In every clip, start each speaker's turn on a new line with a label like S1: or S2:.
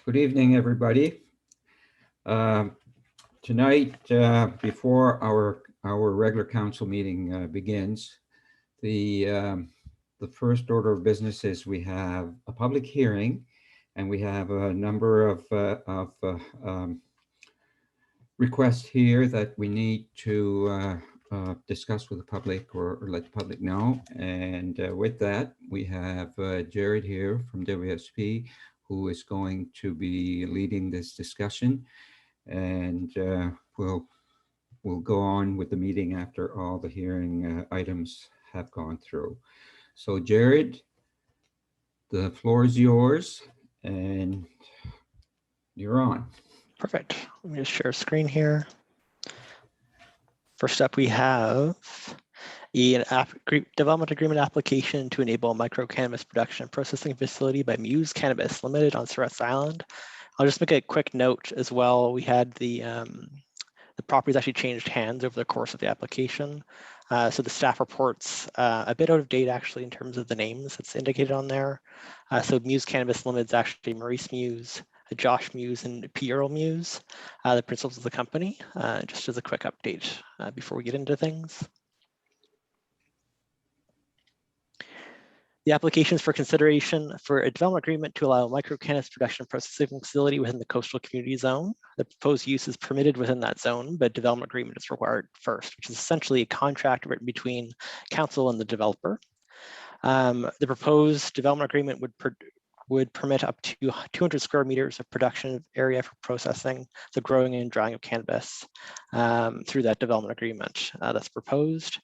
S1: Good evening, everybody. Tonight, before our regular council meeting begins, the first order of business is we have a public hearing, and we have a number of requests here that we need to discuss with the public or let the public know. And with that, we have Jared here from WSP, who is going to be leading this discussion. And we'll go on with the meeting after all the hearing items have gone through. So Jared, the floor is yours and you're on.
S2: Perfect. Let me just share a screen here. First up, we have an development agreement application to enable a micro cannabis production and processing facility by Muse Cannabis Limited on Surettes Island. I'll just make a quick note as well. We had the properties actually changed hands over the course of the application. So the staff report's a bit out of date actually in terms of the names that's indicated on there. So Muse Cannabis Limited is actually Marais Muse, Josh Muse, and Pierre Muse, the principals of the company, just as a quick update before we get into things. The applications for consideration for a development agreement to allow a micro cannabis production and processing facility within the coastal community zone. The proposed use is permitted within that zone, but development agreement is required first, which is essentially a contract written between council and the developer. The proposed development agreement would permit up to 200 square meters of production area for processing, the growing and drying of cannabis through that development agreement that's proposed.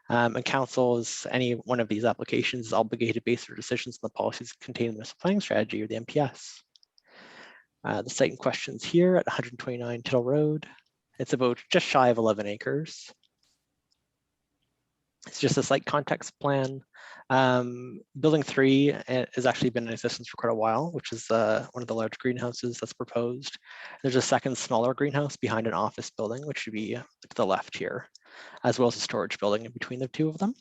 S2: And council, as any one of these applications, is obligated to base their decisions on the policies contained in the municipal planning strategy or the MPS. The site in question is here at 129 Tittle Road. It's about just shy of 11 acres. It's just a site context plan. Building 3 has actually been in existence for quite a while, which is one of the large greenhouses that's proposed. There's a second smaller greenhouse behind an office building, which should be to the left here, as well as a storage building in between the two of them.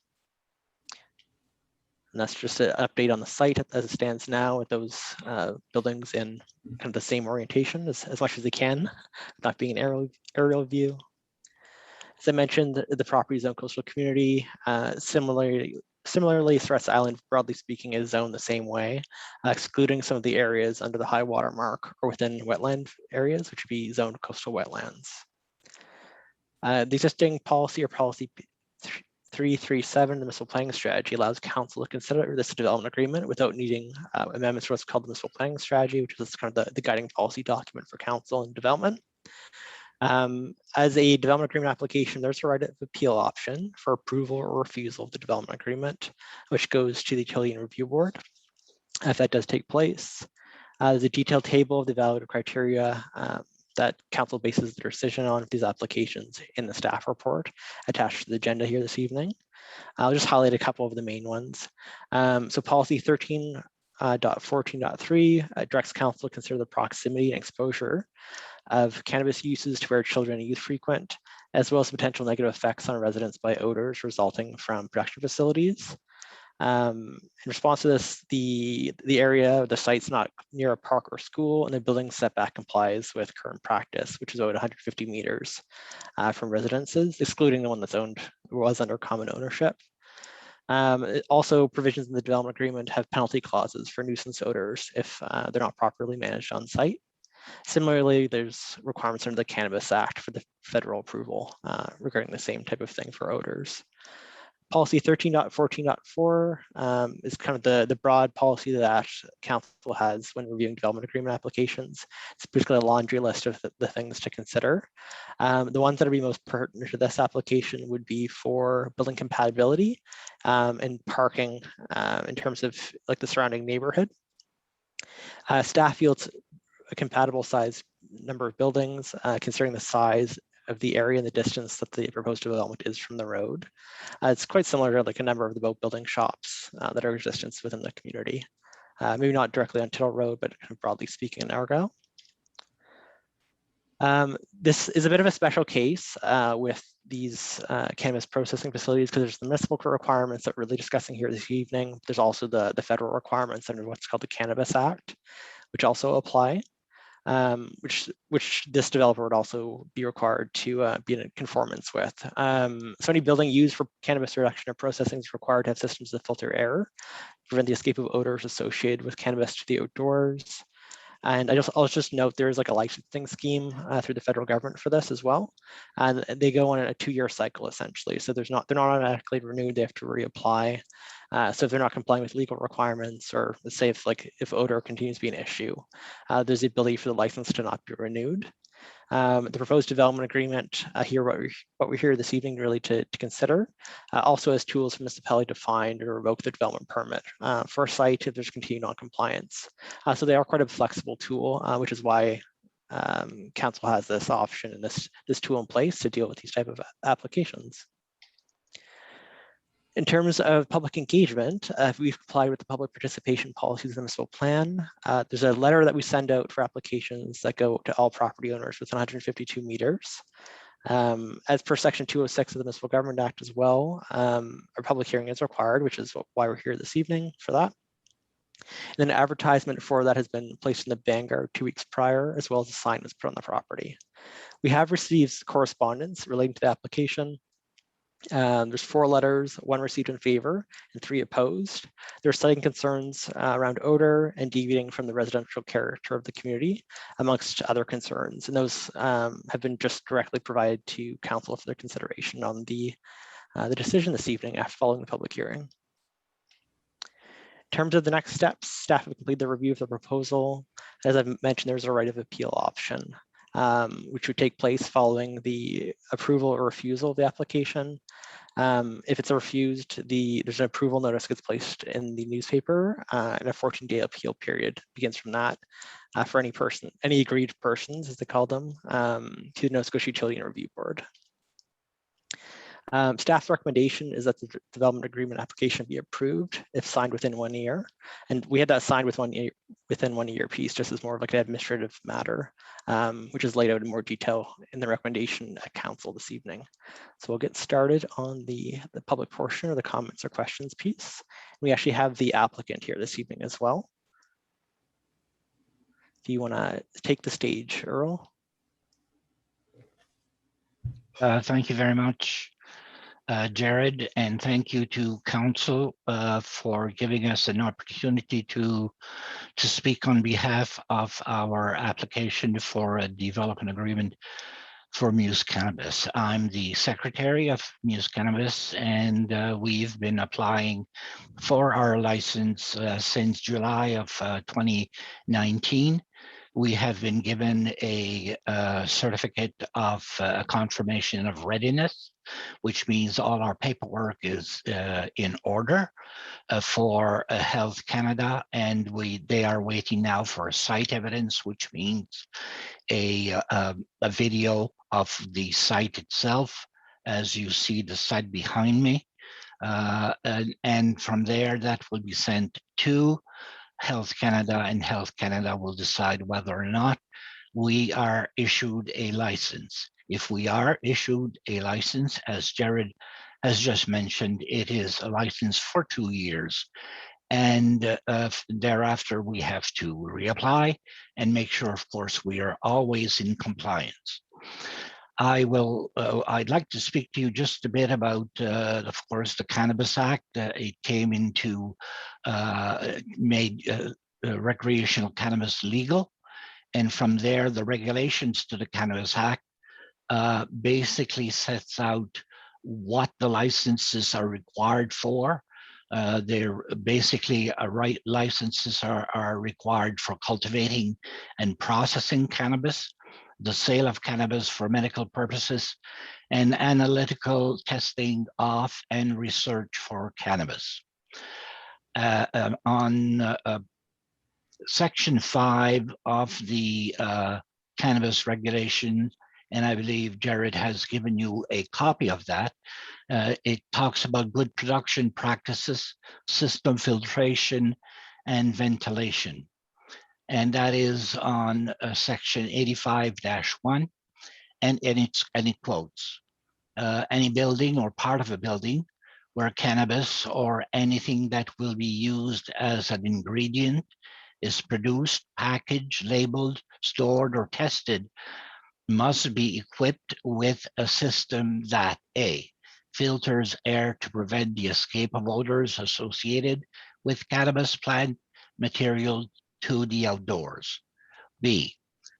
S2: And that's just an update on the site as it stands now, with those buildings in kind of the same orientation as much as they can, not being an aerial view. As I mentioned, the property zone coastal community, similarly, Surettes Island, broadly speaking, is zoned the same way, excluding some of the areas under the high water mark or within wetland areas, which would be zoned coastal wetlands. The existing policy or policy 337, the municipal planning strategy, allows council to consider this development agreement without needing amendments to what's called the municipal planning strategy, which is kind of the guiding policy document for council and development. As a development agreement application, there's a right of appeal option for approval or refusal of the development agreement, which goes to the Utility and Review Board if that does take place. There's a detailed table of the evaluative criteria that council bases their decision on these applications in the staff report attached to the agenda here this evening. I'll just highlight a couple of the main ones. So policy 13.14.3 directs council to consider the proximity and exposure of cannabis uses to where children and youth frequent, as well as potential negative effects on residents by odors resulting from production facilities. In response to this, the area, the site's not near a park or school, and the building setback complies with current practice, which is about 150 meters from residences, excluding the one that's was under common ownership. Also, provisions in the development agreement have penalty clauses for nuisance odors if they're not properly managed on site. Similarly, there's requirements under the Cannabis Act for the federal approval regarding the same type of thing for odors. Policy 13.14.4 is kind of the broad policy that council has when reviewing development agreement applications. It's basically a laundry list of the things to consider. The ones that would be most pertinent to this application would be for building compatibility and parking in terms of like the surrounding neighborhood. Staff fields a compatible size number of buildings, considering the size of the area and the distance that the proposed development is from the road. It's quite similar to like a number of the boat building shops that are in existence within the community. Maybe not directly on Tittle Road, but kind of broadly speaking in Argyle. This is a bit of a special case with these cannabis processing facilities because there's the municipal requirements that we're really discussing here this evening. There's also the federal requirements under what's called the Cannabis Act, which also apply. which this developer would also be required to be in conformance with. So any building used for cannabis reduction or processing is required to have systems that filter air, prevent the escape of odors associated with cannabis to the outdoors. And I'll just note there is like a licensing scheme through the federal government for this as well. And they go on a 2-year cycle essentially. So they're not automatically renewed, they have to reapply. So if they're not complying with legal requirements, or let's say if odor continues to be an issue, there's the ability for the license to not be renewed. The proposed development agreement here, what we're here this evening really to consider, also has tools for municipality to find or revoke the development permit for a site if there's continued non-compliance. So they are quite a flexible tool, which is why council has this option and this tool in place to deal with these type of applications. In terms of public engagement, we've complied with the public participation policies of the municipal plan. There's a letter that we send out for applications that go to all property owners within 152 meters. As per section 206 of the Municipal Government Act as well, a public hearing is required, which is why we're here this evening for that. And then an advertisement for that has been placed in the Vanguard 2 weeks prior, as well as a sign was put on the property. We have received correspondence relating to the application. There's 4 letters, 1 received in favor and 3 opposed. They're citing concerns around odor and deviating from the residential character of the community, amongst other concerns. And those have been just directly provided to council for their consideration on the decision this evening after following the public hearing. In terms of the next steps, staff have completed the review of the proposal. As I've mentioned, there's a right of appeal option, which would take place following the approval or refusal of the application. If it's refused, there's an approval notice gets placed in the newspaper, and a 14-day appeal period begins from that for any aggrieved persons, as they call them, to the Nova Scotia Utility and Review Board. Staff's recommendation is that the development agreement application be approved if signed within 1 year. And we had that signed within 1 year piece, just as more of like an administrative matter, which is laid out in more detail in the recommendation at council this evening. So we'll get started on the public portion or the comments or questions piece. We actually have the applicant here this evening as well. Do you want to take the stage, Earl?
S3: Thank you very much, Jared, and thank you to council for giving us an opportunity to speak on behalf of our application for a development agreement for Muse Cannabis. I'm the secretary of Muse Cannabis, and we've been applying for our license since July of 2019. We have been given a certificate of confirmation of readiness, which means all our paperwork is in order for Health Canada, and they are waiting now for site evidence, which means a video of the site itself, as you see the site behind me, and from there that will be sent to Health Canada, and Health Canada will decide whether or not we are issued a license. If we are issued a license, as Jared has just mentioned, it is a license for 2 years. And thereafter, we have to reapply and make sure, of course, we are always in compliance. I'd like to speak to you just a bit about, of course, the Cannabis Act. It came into, made recreational cannabis legal. And from there, the regulations to the Cannabis Act basically sets out what the licenses are required for. They're basically licenses are required for cultivating and processing cannabis, the sale of cannabis for medical purposes, and analytical testing of and research for cannabis. On Section 5 of the Cannabis Regulations, and I believe Jared has given you a copy of that, it talks about good production practices, system filtration, and ventilation. And that is on section 85-1, and it quotes, any building or part of a building where cannabis or anything that will be used as an ingredient is produced, packaged, labeled, stored, or tested must be equipped with a system that A, filters air to prevent the escape of odors associated with cannabis plant material to the outdoors. B,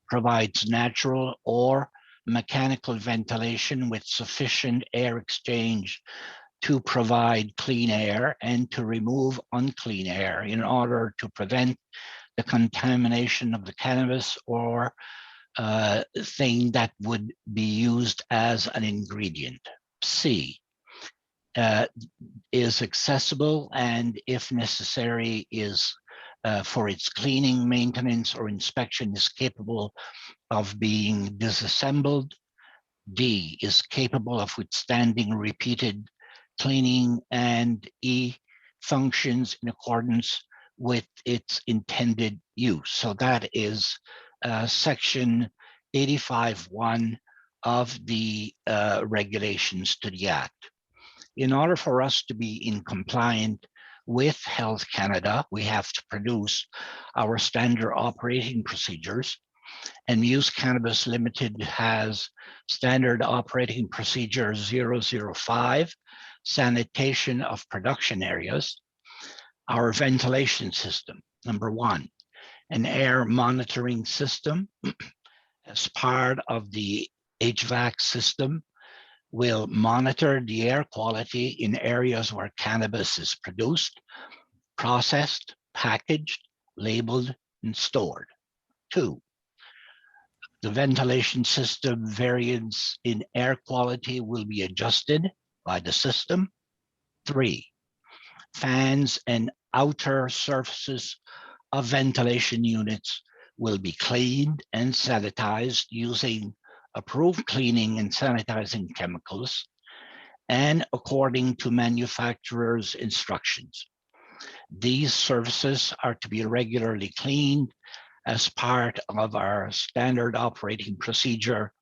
S3: provides natural or mechanical ventilation with sufficient air exchange to provide clean air and to remove unclean air in order to prevent the contamination of the cannabis or thing that would be used as an ingredient. C, is accessible and if necessary is for its cleaning, maintenance, or inspection is capable of being disassembled. D, is capable of withstanding repeated cleaning, and E, functions in accordance with its intended use. So that is section 85.1 of the regulations to the Act. In order for us to be in compliant with Health Canada, we have to produce our standard operating procedures. And Muse Cannabis Limited has standard operating procedure 005, sanitation of production areas. Our ventilation system, number 1, an air monitoring system as part of the HVAC system will monitor the air quality in areas where cannabis is produced, processed, packaged, labeled, and stored. 2, the ventilation system variance in air quality will be adjusted by the system. 3, fans and outer surfaces of ventilation units will be cleaned and sanitized using approved cleaning and sanitizing chemicals and according to manufacturer's instructions. These surfaces are to be regularly cleaned as part of our standard operating procedure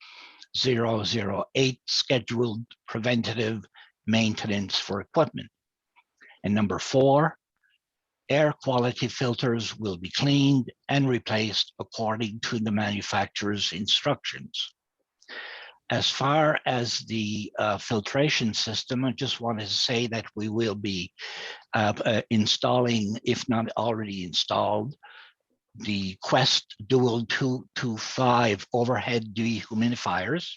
S3: 008, scheduled preventative maintenance for equipment. And number 4, air quality filters will be cleaned and replaced according to the manufacturer's instructions. As far as the filtration system, I just wanted to say that we will be installing, if not already installed, the Quest Dual 225 overhead dehumidifiers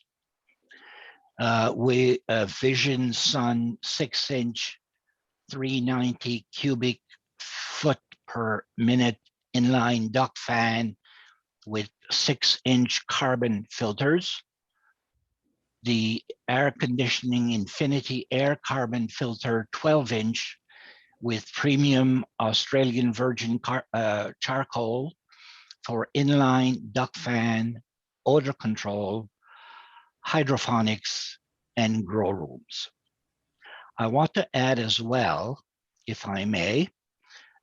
S3: with a Vision Sun 6-inch 390 cubic foot per minute inline duct fan with 6-inch carbon filters. The air conditioning Infinity Air Carbon Filter 12-inch with premium Australian virgin charcoal for inline duct fan, odor control, hydroponics, and grow rooms. I want to add as well, if I may,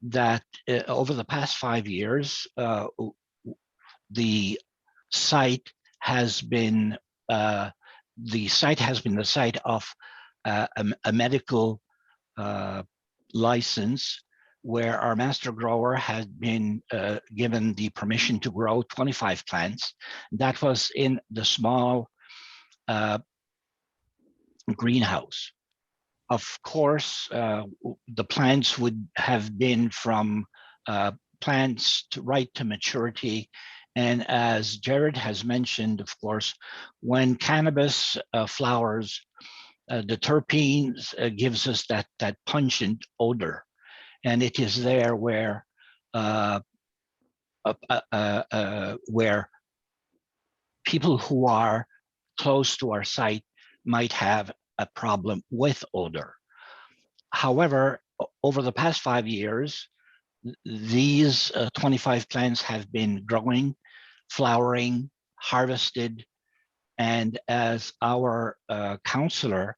S3: that over the past 5 years, the site has been the site of a medical license where our master grower had been given the permission to grow 25 plants. That was in the small greenhouse. Of course, the plants would have been from plants right to maturity. And as Jared has mentioned, of course, when cannabis flowers, the terpenes gives us that pungent odor. And it is there where people who are close to our site might have a problem with odor. However, over the past 5 years, these 25 plants have been growing, flowering, harvested, and as our Councillor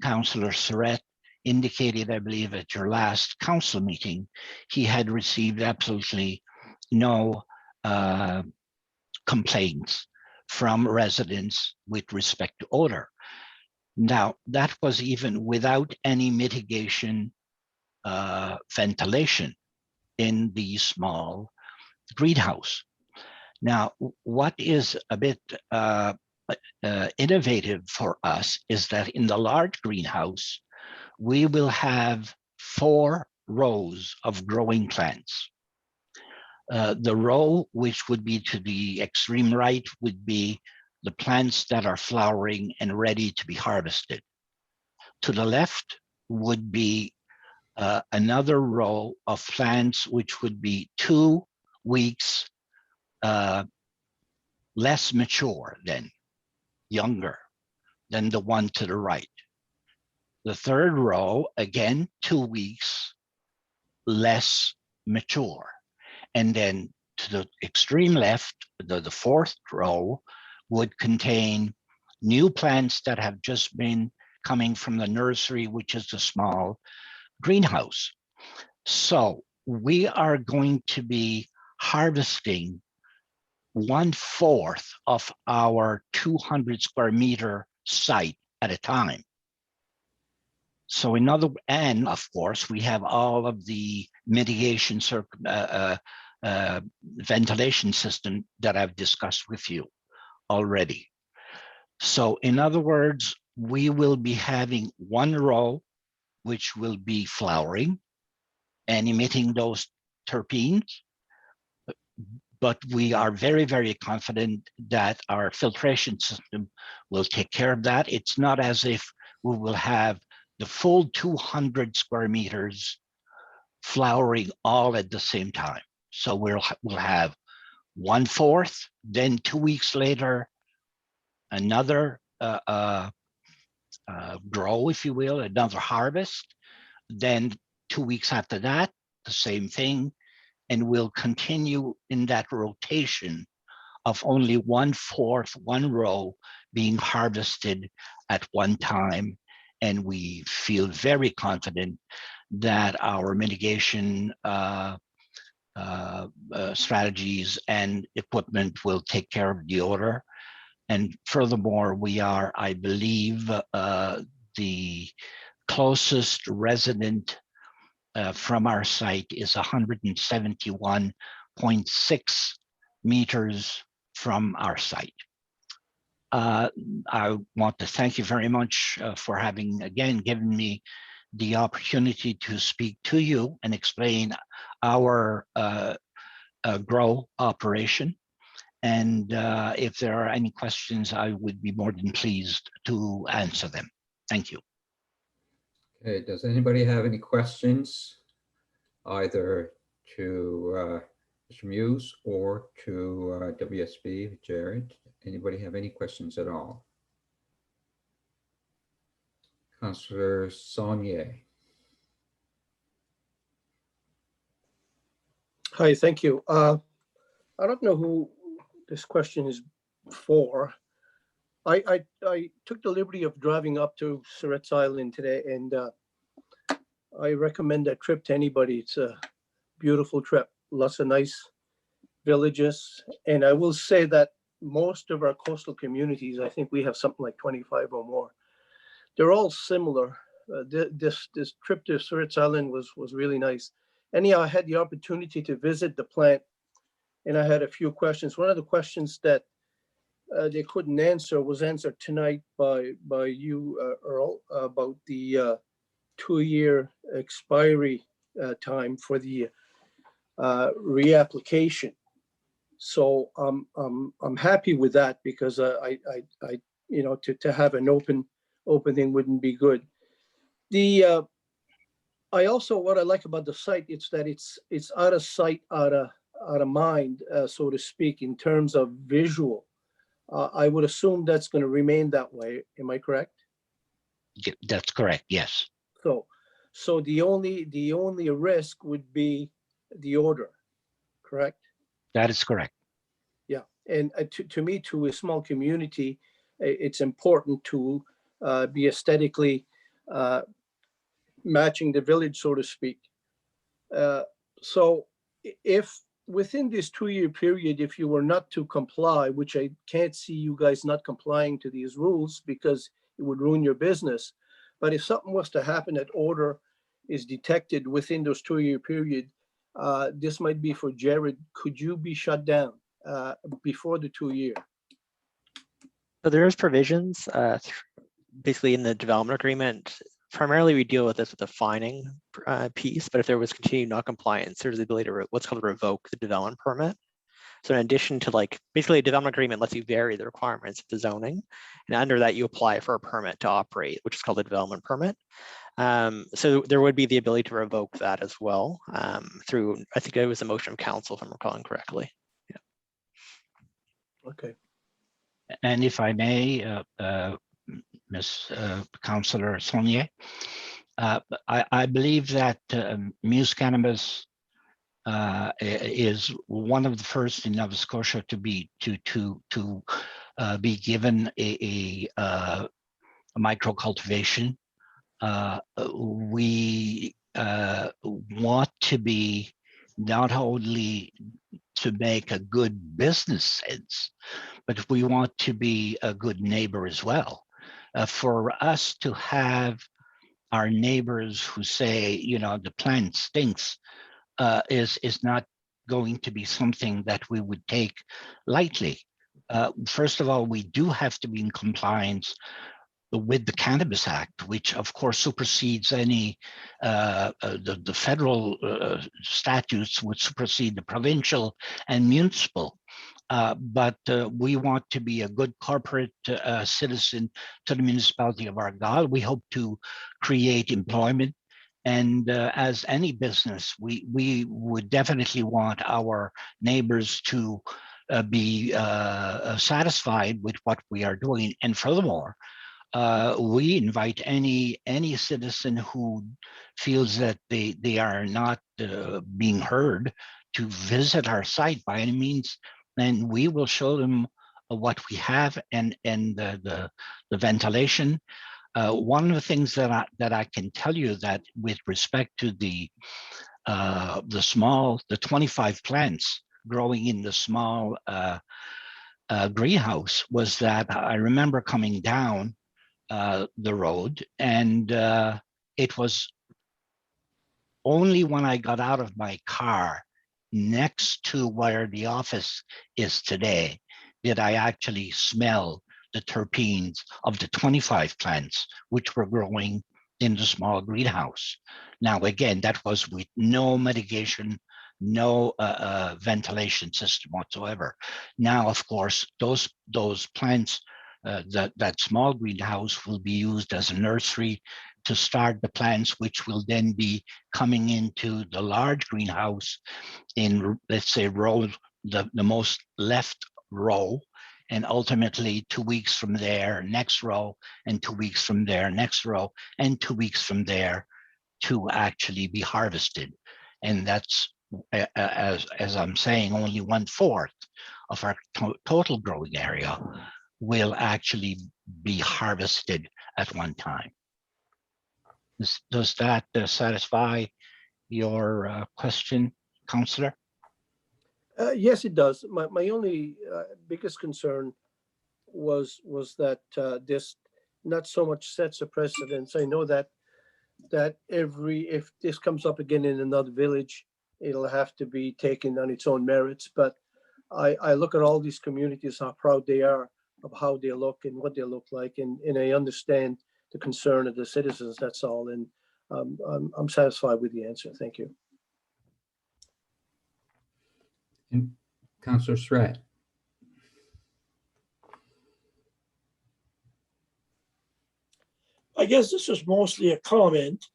S3: Surette indicated, I believe, at your last council meeting, he had received absolutely no complaints from residents with respect to odor. Now, that was even without any mitigation ventilation in these small greenhouse. Now, what is a bit innovative for us is that in the large greenhouse, we will have 4 rows of growing plants. The row which would be to the extreme right would be the plants that are flowering and ready to be harvested. To the left would be another row of plants which would be 2 weeks less mature than, younger than the one to the right. The third row, again, 2 weeks less mature. And then to the extreme left, the fourth row would contain new plants that have just been coming from the nursery, which is the small greenhouse. So we are going to be harvesting 1/4 of our 200 square meter site at a time. So and of course, we have all of the mitigation ventilation system that I've discussed with you already. So in other words, we will be having 1 row, which will be flowering and emitting those terpenes. But we are very, very confident that our filtration system will take care of that. It's not as if we will have the full 200 square meters flowering all at the same time. So we'll have 1/4, then 2 weeks later, another grow, if you will, another harvest. Then 2 weeks after that, the same thing. And we'll continue in that rotation of only 1/4, 1 row being harvested at one time. And we feel very confident that our mitigation strategies and equipment will take care of the odor. And furthermore, we are, I believe, the closest resident from our site is 171.6 meters from our site. I want to thank you very much for having, again, given me the opportunity to speak to you and explain our grow operation. And if there are any questions, I would be more than pleased to answer them. Thank you.
S1: Okay, does anybody have any questions, either to Mr. Muse or to WSP, Jared? Anybody have any questions at all? Councillor Saunier.
S4: Hi, thank you. I don't know who this question is for. I took the liberty of driving up to Surettes Island today, and I recommend that trip to anybody. It's a beautiful trip, lots of nice villages. And I will say that most of our coastal communities, I think we have something like 25 or more, they're all similar. This trip to Surettes Island was really nice. Anyhow, I had the opportunity to visit the plant, and I had a few questions. One of the questions that they couldn't answer was answered tonight by you, Earl, about the 2-year expiry time for the reapplication. So I'm happy with that, because I you know, to have an opening wouldn't be good. I also, what I like about the site, it's that it's out of sight, out of mind, so to speak, in terms of visual. I would assume that's going to remain that way. Am I correct?
S3: Yeah, that's correct. Yes.
S4: So the only risk would be the odor, correct?
S3: That is correct.
S4: Yeah, and to me, to a small community, it's important to be aesthetically matching the village, so to speak. So if within this 2-year period, if you were not to comply, which I can't see you guys not complying to these rules because it would ruin your business, but if something was to happen that odor is detected within those 2-year period, this might be for Jared. Could you be shut down before the 2 year?
S2: So there is provisions basically in the development agreement. Primarily, we deal with this with the fining piece, but if there was continued non-compliance, there's the ability to what's called revoke the development permit. So in addition to like, basically a development agreement lets you vary the requirements of the zoning, and under that you apply for a permit to operate, which is called a development permit. So there would be the ability to revoke that as well through, I think it was a motion of council if I'm recalling correctly. Yeah.
S4: Okay.
S3: And if I may, Ms. Councillor Saulnier, I believe that Muse Cannabis is one of the first in Nova Scotia to be given a micro cultivation. We want to be not only to make a good business sense, but we want to be a good neighbor as well. For us to have our neighbors who say, you know, the plant stinks, is not going to be something that we would take lightly. First of all, we do have to be in compliance with the Cannabis Act, which of course supersedes any, the federal statutes would supersede the provincial and municipal. But we want to be a good corporate citizen to the municipality of Argyle. We hope to create employment. And as any business, we would definitely want our neighbors to be satisfied with what we are doing. And furthermore, we invite any citizen who feels that they are not being heard to visit our site by any means, and we will show them what we have and the ventilation. One of the things that I can tell you that with respect to the 25 plants growing in the small greenhouse was that I remember coming down the road, and it was only when I got out of my car next to where the office is today did I actually smell the terpenes of the 25 plants which were growing in the small greenhouse. Now, again, that was with no mitigation, no ventilation system whatsoever. Now, of course, those plants, that small greenhouse will be used as a nursery to start the plants, which will then be coming into the large greenhouse in, let's say, row, the most left row, and ultimately 2 weeks from there, next row, and 2 weeks from there, next row, and 2 weeks from there to actually be harvested. And that's, as I'm saying, only 1/4 of our total growing area will actually be harvested at one time. Does that satisfy your question, Councillor?
S4: Yes, it does. My only biggest concern was that this not so much sets a precedence. I know that if this comes up again in another village, it'll have to be taken on its own merits. But I look at all these communities, how proud they are of how they look and what they look like, and I understand the concern of the citizens. That's all, and I'm satisfied with the answer. Thank you.
S1: And Councillor Surratt.
S5: I guess this is mostly a comment.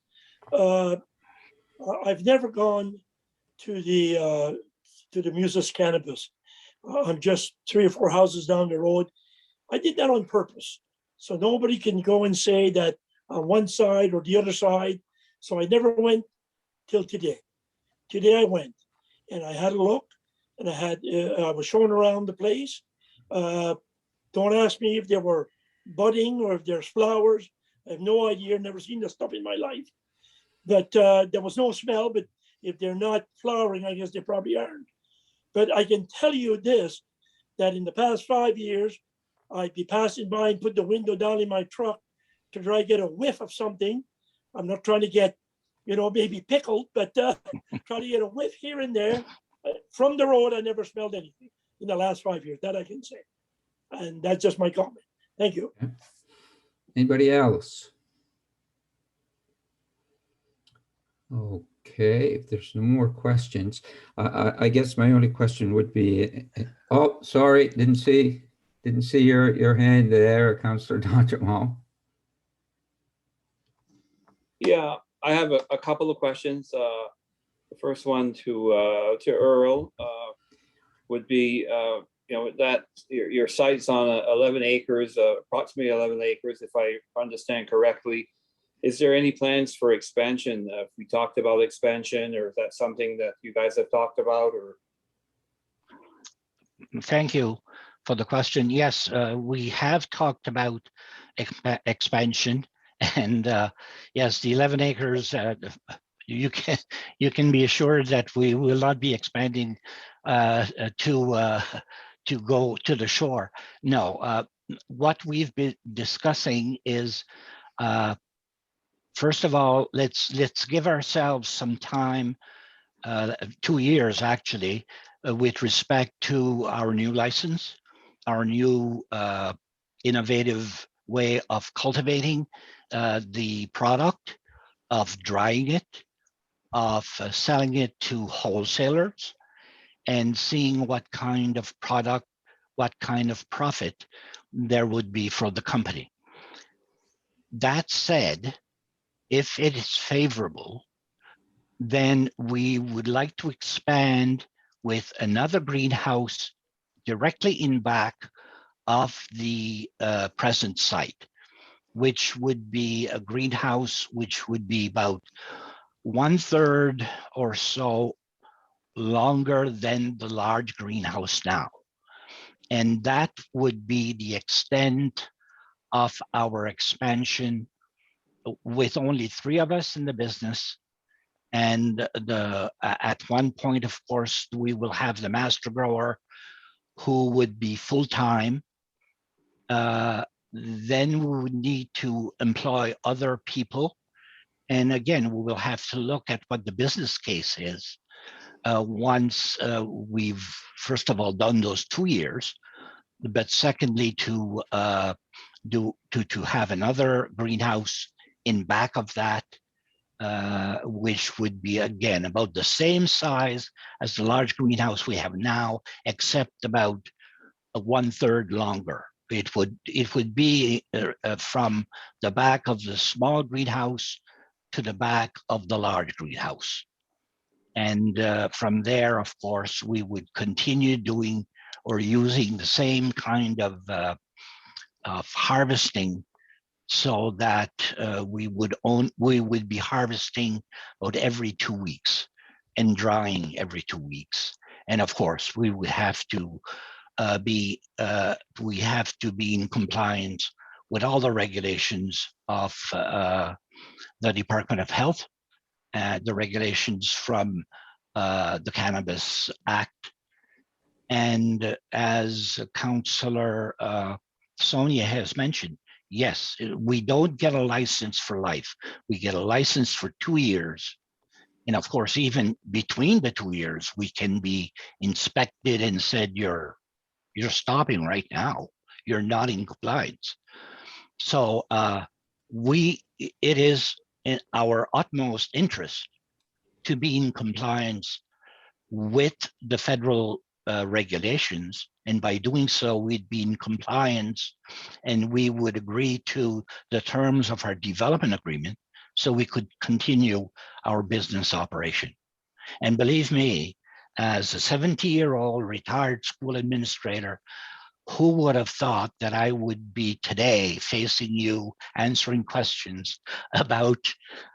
S5: I've never gone to the Muses Cannabis. I'm just 3 or 4 houses down the road. I did that on purpose, so nobody can go and say that on one side or the other side. So I never went till today. Today I went, and I had a look, and I was shown around the place. Don't ask me if there were budding or if there's flowers. I have no idea. Never seen this stuff in my life. But there was no smell. But if they're not flowering, I guess they probably aren't. But I can tell you this, that in the past 5 years, I'd be passing by and put the window down in my truck to try to get a whiff of something. I'm not trying to get you know, maybe pickled, but try to get a whiff here and there. From the road, I never smelled anything in the last 5 years, that I can say. And that's just my comment. Thank you.
S1: Anybody else? Okay, if there's no more questions, I guess my only question would be, oh, sorry, didn't see your hand there, Councillor D'Entremont.
S6: Yeah, I have a couple of questions. The first one to Earl would be, you know, that your site's on 11 acres, approximately 11 acres, if I understand correctly. Is there any plans for expansion? If we talked about expansion, or is that something that you guys have talked about? Or
S3: Thank you for the question. Yes, we have talked about expansion, and yes, the 11 acres. You can be assured that we will not be expanding to go to the shore. No, what we've been discussing is. First of all, let's give ourselves some time, 2 years actually, with respect to our new license, our new innovative way of cultivating the product, of drying it, of selling it to wholesalers, and seeing what kind of product, what kind of profit there would be for the company. That said, if it is favorable, then we would like to expand with another greenhouse directly in back of the present site, which would be a greenhouse which would be about 1/3 or so longer than the large greenhouse now. And that would be the extent of our expansion, with only 3 of us in the business. And at one point, of course, we will have the master grower who would be full-time. Then we would need to employ other people. And again, we will have to look at what the business case is once we've, first of all, done those 2 years, but secondly, to have another greenhouse in back of that, which would be again about the same size as the large greenhouse we have now, except about 1/3 longer. It would be from the back of the small greenhouse to the back of the large greenhouse. And from there, of course, we would continue doing or using the same kind of harvesting, so that we would be harvesting about every 2 weeks and drying every 2 weeks. And of course, we would have to be in compliance with all the regulations of the Department of Health, the regulations from the Cannabis Act. And as Councillor Sonia has mentioned, yes, we don't get a license for life. We get a license for 2 years. And of course, even between the 2 years, we can be inspected and said, you're stopping right now. You're not in compliance. So it is in our utmost interest to be in compliance with the federal regulations, and by doing so, we'd be in compliance, and we would agree to the terms of our development agreement, so we could continue our business operation. And believe me, as a 70-year-old retired school administrator, who would have thought that I would be today facing you answering questions about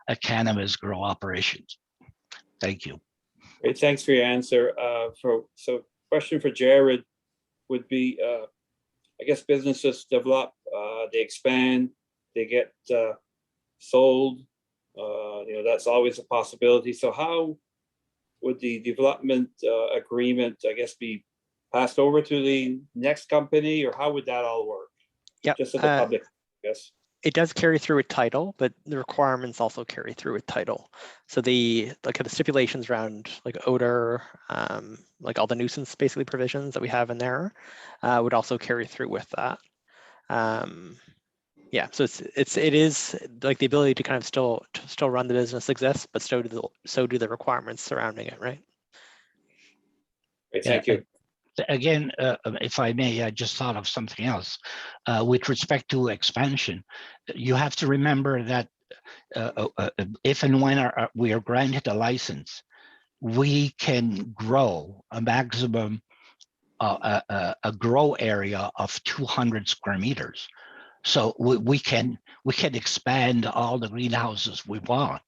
S3: a cannabis grow operations? Thank you.
S6: great, thanks for your answer. So question for Jared would be, I guess businesses develop, they expand, they get sold. You know, that's always a possibility. So how would the development agreement, I guess, be passed over to the next company, or how would that all work?
S2: Yeah,
S6: just so the public, I guess.
S2: It does carry through with title, but the requirements also carry through with title. So the stipulations around like odor, like all the nuisance basically provisions that we have in there, would also carry through with that. Yeah, so it is like the ability to kind of still run the business exists, but so do the requirements surrounding it, right?
S6: Great,
S3: Yeah,
S6: thank you.
S3: Again, if I may, I just thought of something else. With respect to expansion, you have to remember that if and when we are granted a license, we can grow a maximum, a grow area of 200 square meters. So we can expand all the greenhouses we want,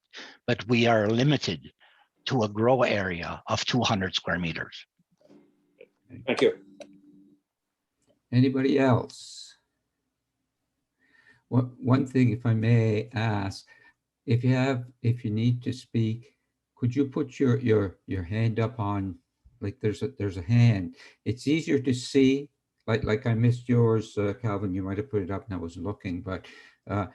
S3: but we are limited to a grow area of 200 square meters.
S6: Thank you.
S1: Anybody else? One thing, if I may ask, if you need to speak, could you put your hand up on, like there's a hand. It's easier to see, like I missed yours, Calvin, you might have put it up and I was looking, but at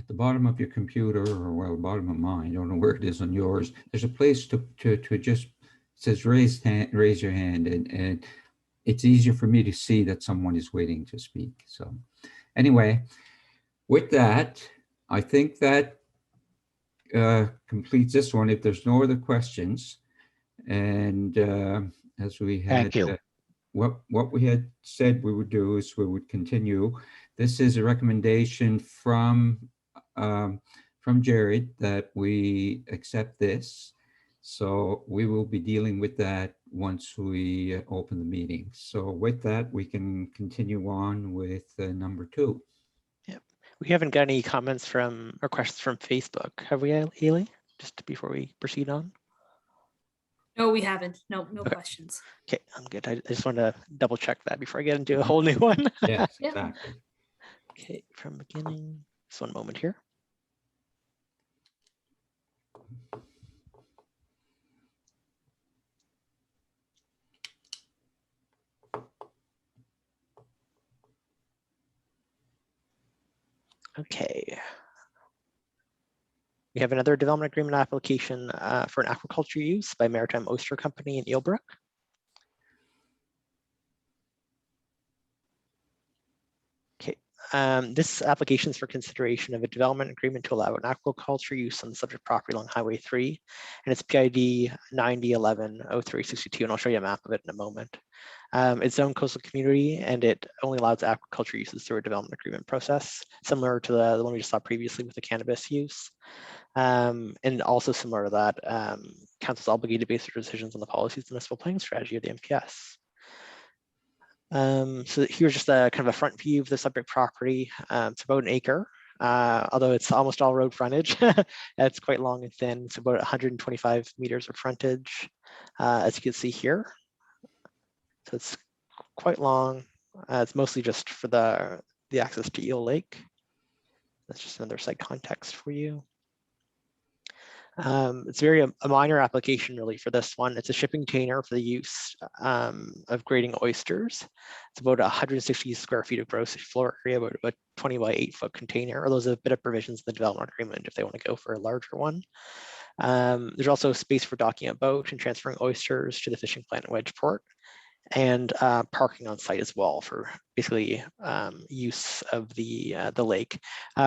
S1: the bottom of your computer, or well, the bottom of mine, I don't know where it is on yours, there's a place to just, it says raise your hand, and it's easier for me to see that someone is waiting to speak. So anyway, with that, I think that completes this one. If there's no other questions, and as we had,
S3: Thank you.
S1: What we had said we would do is we would continue. This is a recommendation from Jared that we accept this. So we will be dealing with that once we open the meeting. So with that, we can continue on with number 2.
S2: Yep. We haven't got any comments from or questions from Facebook, have we, Ely? Just before we proceed on.
S7: No, we haven't. No
S2: Okay.
S7: questions.
S2: Okay, I'm good. I just want to double check that before I get into a whole new one.
S1: Yes,
S7: Yep.
S1: exactly.
S2: Okay, from beginning. Just one moment here. Okay. We have another development agreement application for an aquaculture use by Maritime Oyster Company in Eel Brook. Okay, this application is for consideration of a development agreement to allow an aquaculture use on the subject property along Highway 3, and it's PID 9011-0362, and I'll show you a map of it in a moment. It's own coastal community, and it only allows aquaculture uses through a development agreement process, similar to the one we just saw previously with the cannabis use. And also similar to that, council's obligated to base their decisions on the policies and municipal planning strategy of the MPS. So here's just a kind of a front view of the subject property. It's about an acre, although it's almost all road frontage. It's quite long and thin. It's about 125 meters of frontage, as you can see here. So it's quite long. It's mostly just for the access to Eel Lake. That's just another site context for you. It's a minor application really for this one. It's a shipping container for the use of grading oysters. It's about 160 square feet of gross floor area, about a 20 by 8 foot container. Or there's a bit of provisions in the development agreement if they want to go for a larger one. There's also space for docking a boat and transferring oysters to the fishing plant at Wedgeport, and parking on site as well for basically use of the lake.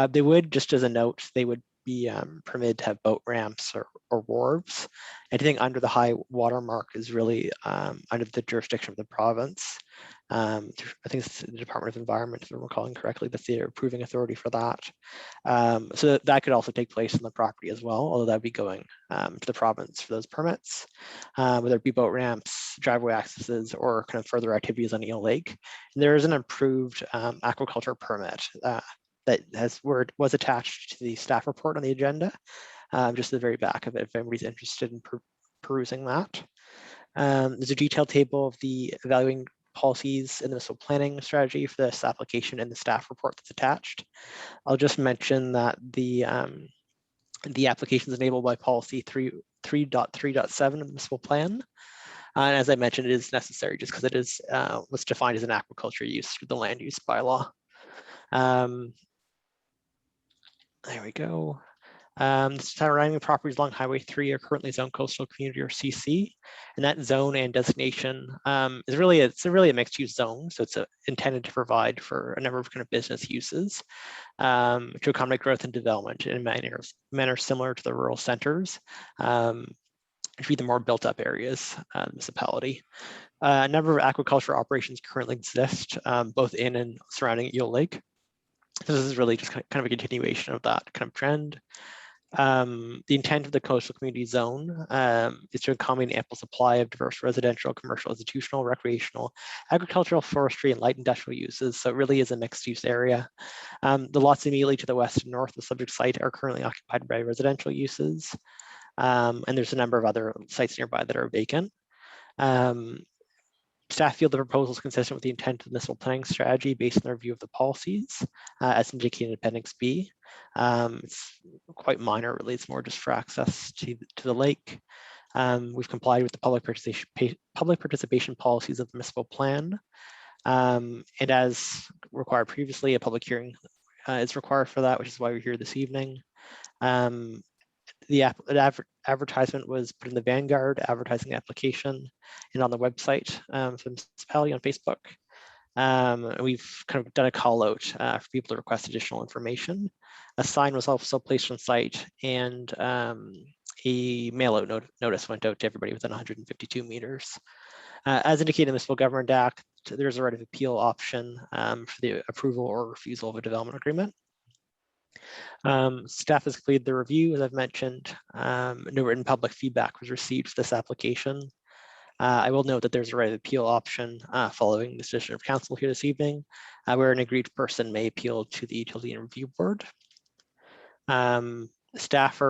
S2: They would, just as a note, they would be permitted to have boat ramps or wharves. Anything under the high water mark is really under the jurisdiction of the province. I think it's the Department of Environment, if I'm recalling correctly, that's the approving authority for that. So that could also take place on the property as well, although that'd be going to the province for those permits, whether it be boat ramps, driveway accesses, or kind of further activities on Eel Lake. And there is an approved aquaculture permit that was attached to the staff report on the agenda, just at the very back of it, if anybody's interested in perusing that. There's a detailed table of the evaluating policies and the municipal planning strategy for this application in the staff report that's attached. I'll just mention that the application is enabled by policy 3.3.7 of the municipal plan. And as I mentioned, it is necessary just because it is what's defined as an aquaculture use through the land use bylaw. There we go. Surrounding properties along Highway 3 are currently zoned coastal community or CC, and that zone and designation is really a mixed use zone. So it's intended to provide for a number of kind of business uses to accommodate growth and development in manner similar to the rural centers, which would be the more built up areas of the municipality. A number of aquaculture operations currently exist, both in and surrounding Eel Lake. This is really just kind of a continuation of that kind of trend. The intent of the coastal community zone is to accommodate an ample supply of diverse residential, commercial, institutional, recreational, agricultural, forestry, and light industrial uses. So it really is a mixed use area. The lots immediately to the west and north of the subject site are currently occupied by residential uses. And there's a number of other sites nearby that are vacant. Staff feel the proposal is consistent with the intent of the municipal planning strategy based on their review of the policies, as indicated in Appendix B. It's quite minor, really. It's more just for access to the lake. We've complied with the public participation policies of the municipal plan. And as required previously, a public hearing is required for that, which is why we're here this evening. The advertisement was put in the Vanguard advertising application and on the website for the municipality on Facebook. We've kind of done a call out for people to request additional information. A sign was also placed on site, and a mail out notice went out to everybody within 152 meters. As indicated in the Municipal Government Act, there's a right of appeal option for the approval or refusal of a development agreement. Staff has completed the review, as I've mentioned. No written public feedback was received for this application. I will note that there's a right of appeal option following the decision of council here this evening, where an aggrieved person may appeal to the Utility and Review Board. Staff's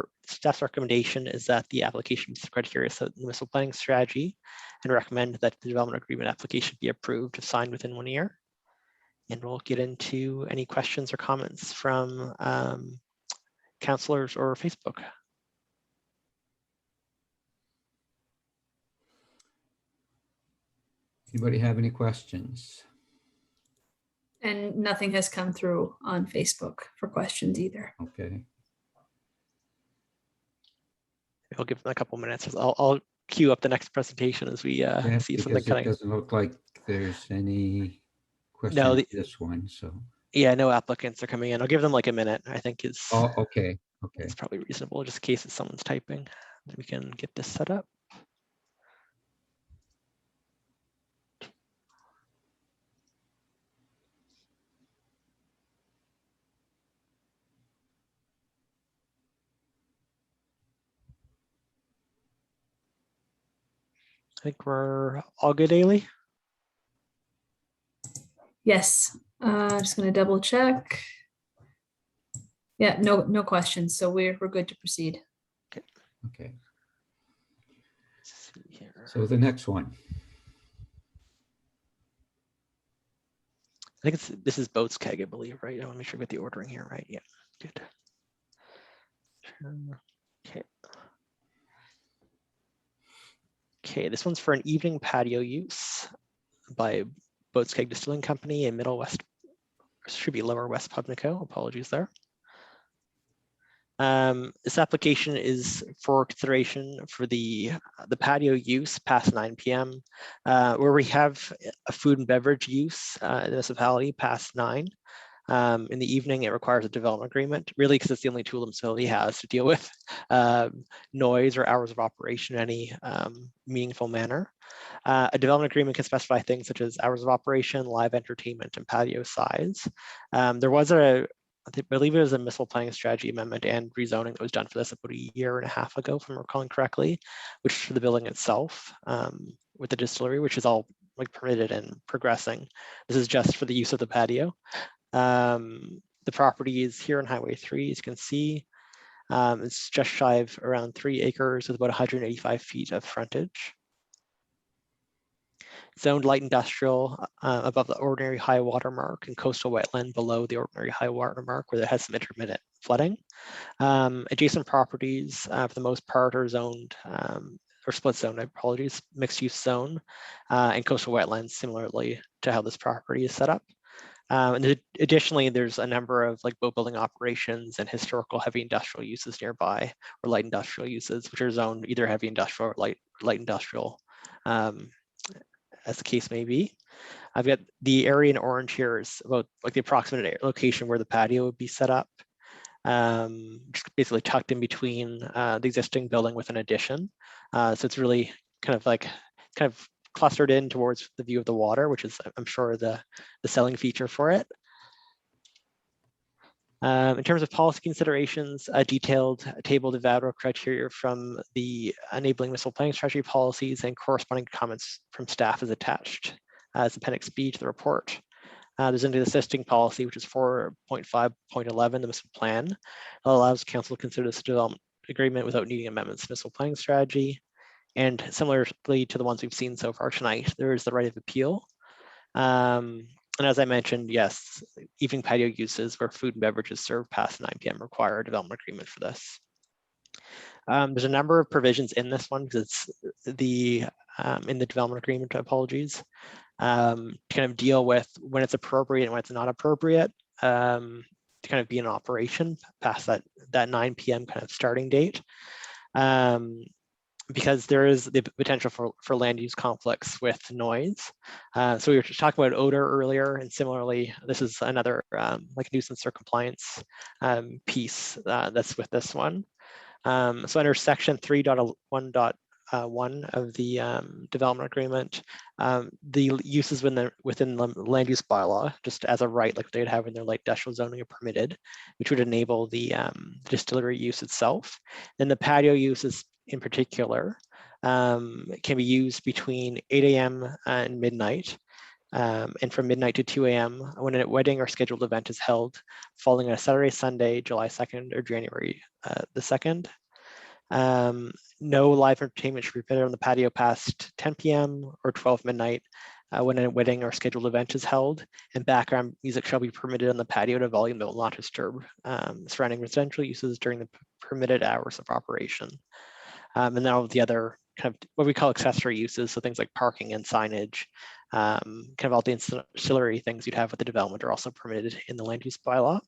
S2: recommendation is that the application meets the criteria set in the municipal planning strategy, and recommend that the development agreement application be approved if signed within 1 year. And we'll get into any questions or comments from councillors or Facebook.
S1: Anybody have any questions?
S7: And nothing has come through on Facebook for questions either.
S1: Okay.
S2: I'll give them a couple minutes. I'll queue up the next presentation as we
S1: Yeah,
S2: see something
S1: because it
S2: coming.
S1: doesn't look like there's any questions
S2: No,
S1: for this one, so.
S2: Yeah, no applicants are coming in. I'll give them like a minute. I think is
S1: Oh, okay, okay.
S2: it's probably reasonable, just in case it's someone's typing. Then we can get this set up. I think we're all good, Ailey.
S7: Yes, just gonna double check. Yeah, no questions. So we're good to proceed.
S1: Okay,
S2: Let's see here.
S1: so the next one.
S2: I think this is Boat's Keg, I believe, right? I want to make sure we get the ordering here, right? Yeah, good. Okay. Okay, this one's for an evening patio use by Boat's Keg Distilling Company in Middle West, should be Lower West Pubnico. Apologies there. This application is for consideration for the patio use past 9 p.m. Where we have a food and beverage use in the municipality past 9. In the evening, it requires a development agreement, really because it's the only tool the municipality has to deal with noise or hours of operation in any meaningful manner. A development agreement can specify things such as hours of operation, live entertainment, and patio size. There was I believe it was a municipal planning strategy amendment and rezoning that was done for this about 1.5 years ago, if I'm recalling correctly, which is for the building itself with the distillery, which is all like permitted and progressing. This is just for the use of the patio. The property is here on Highway 3, as you can see. It's just shy of around 3 acres with about 185 feet of frontage. Zoned light industrial above the ordinary high water mark, and coastal wetland below the ordinary high water mark, where it has some intermittent flooding. Adjacent properties, for the most part, are zoned or split zone, apologies, mixed use zone, and coastal wetlands, similarly to how this property is set up. Additionally, there's a number of like boat building operations and historical heavy industrial uses nearby, or light industrial uses, which are zoned either heavy industrial or light industrial, as the case may be. I've got the area in orange here is about like the approximate location where the patio would be set up. Just basically tucked in between the existing building with an addition. So it's really kind of clustered in towards the view of the water, which is, I'm sure, the selling feature for it. In terms of policy considerations, a detailed table of evaluable criteria from the enabling municipal planning strategy policies and corresponding comments from staff is attached as Appendix B to the report. There's an existing policy, which is 4.5.11, the municipal plan, that allows council to consider this development agreement without needing amendments to municipal planning strategy. And similarly to the ones we've seen so far tonight, there is the right of appeal. And as I mentioned, yes, evening patio uses where food and beverages served past 9 p.m. require a development agreement for this. There's a number of provisions in this one because it's the in the development agreement, apologies, to kind of deal with when it's appropriate and when it's not appropriate to kind of be in operation past that 9 p.m. kind of starting date. Because there is the potential for land use conflicts with noise. So we were just talking about odor earlier, and similarly, this is another like nuisance or compliance piece that's with this one. So under section 3.1.1 of the development agreement, the uses within the land use bylaw, just as a right, like they'd have in their light industrial zoning, are permitted, which would enable the distillery use itself. Then the patio uses in particular can be used between 8 a.m. and midnight, and from midnight to 2 a.m. when a wedding or scheduled event is held following on a Saturday, Sunday, July 2nd or January the 2nd. No live entertainment should be permitted on the patio past 10 p.m. or 12 midnight when a wedding or scheduled event is held, and background music shall be permitted on the patio at a volume that will not disturb surrounding residential uses during the permitted hours of operation. And then all of the other kind of what we call accessory uses, so things like parking and signage, kind of all the ancillary things you'd have with the development are also permitted in the land use bylaw.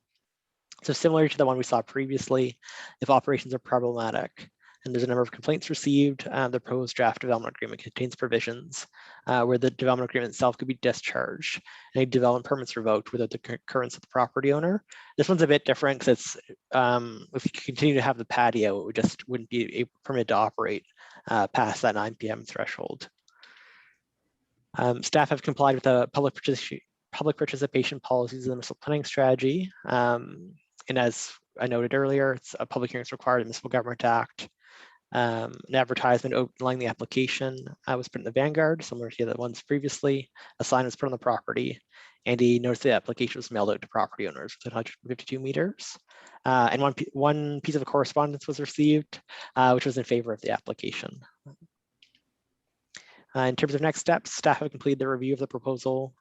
S2: So similar to the one we saw previously, if operations are problematic and there's a number of complaints received, the proposed draft development agreement contains provisions where the development agreement itself could be discharged and a development permit's revoked without the concurrence of the property owner. This one's a bit different because it's if you continue to have the patio, it just wouldn't be permitted to operate past that 9 p.m. threshold. Staff have complied with the public participation policies of the municipal planning strategy. And as I noted earlier, it's a public hearing is required in the Municipal Government Act. An advertisement outlining the application was put in the Vanguard, similar to the ones previously. A sign was put on the property, and a notice of the application was mailed out to property owners within 152 meters. And one piece of correspondence was received, which was in favor of the application. In terms of next steps, staff have completed the review of the proposal.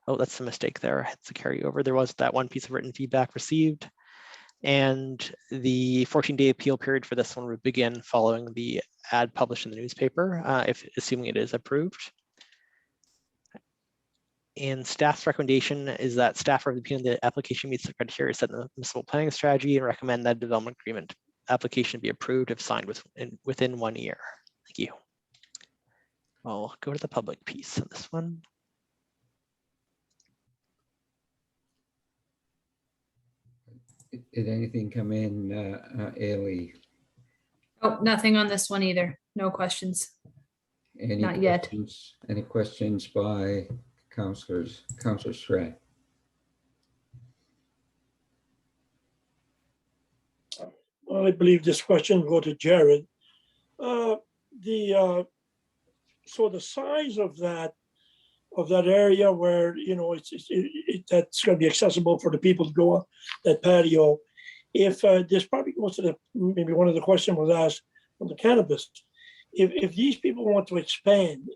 S2: Oh, that's a mistake there. It's a carryover. There was that one piece of written feedback received. And the 14-day appeal period for this one would begin following the ad published in the newspaper, assuming it is approved. And staff's recommendation is that staff review the application meets the criteria set in the municipal planning strategy and recommend that development agreement application be approved if signed within 1 year. Thank you. I'll go to the public piece on this one.
S1: Did anything come in, Ailey?
S7: Oh, nothing on this one either. No questions.
S1: Any
S7: Not yet.
S1: questions? Any questions by councillors? Councillor Surette?
S5: I believe this question will go to Jared. So the size of that area where, you know, that's going to be accessible for the people to go up that patio. If this probably goes to maybe one of the questions was asked on the cannabis. If these people want to expand,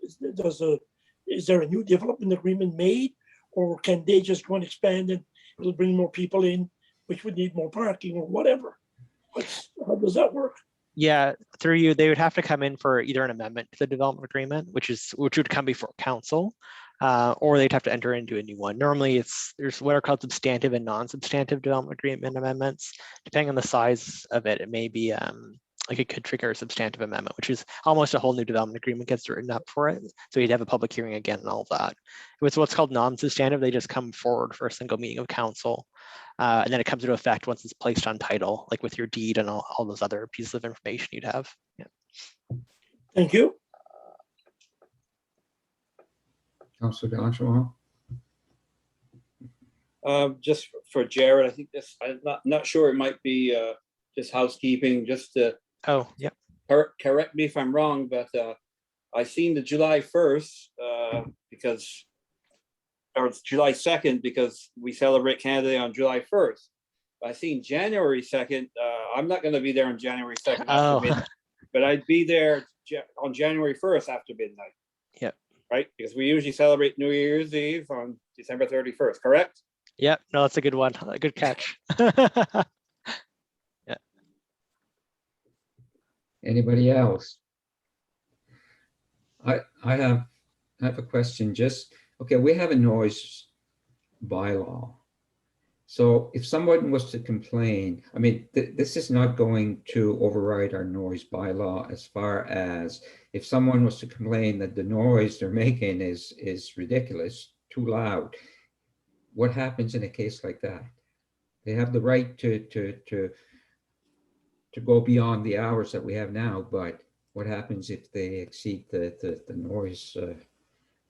S5: is there a new development agreement made, or can they just go and expand and it'll bring more people in, which would need more parking or whatever? How does that work?
S2: Yeah, through you, they would have to come in for either an amendment to the development agreement, which would come before council, or they'd have to enter into a new one. Normally there's what are called substantive and non-substantive development agreement amendments. Depending on the size of it, it may be like it could trigger a substantive amendment, which is almost a whole new development agreement gets written up for it. So you'd have a public hearing again and all of that. With what's called non-substantive, they just come forward for a single meeting of council. And then it comes into effect once it's placed on title, like with your deed and all those other pieces of information you'd have. Yeah.
S5: Thank you.
S1: Councilor D'Angelo?
S6: Just for Jared, I think this, I'm not sure, it might be just housekeeping, just to
S2: Oh, yeah.
S6: correct me if I'm wrong, but I seen the July 1st because, or it's July 2nd, because we celebrate Canada Day on July 1st. I seen January 2nd. I'm not going to be there on January 2nd after midnight, but I'd be there on January 1st after midnight.
S2: Yep.
S6: Right? Because we usually celebrate New Year's Eve on December 31st, correct?
S2: Yep. No, that's a good one. A good catch. Yeah.
S1: Anybody else? I have a question. Just, okay, we have a noise bylaw. So if someone was to complain, I mean, this is not going to override our noise bylaw, as far as if someone was to complain that the noise they're making is ridiculous, too loud. What happens in a case like that? They have the right to go beyond the hours that we have now, but what happens if they exceed the noise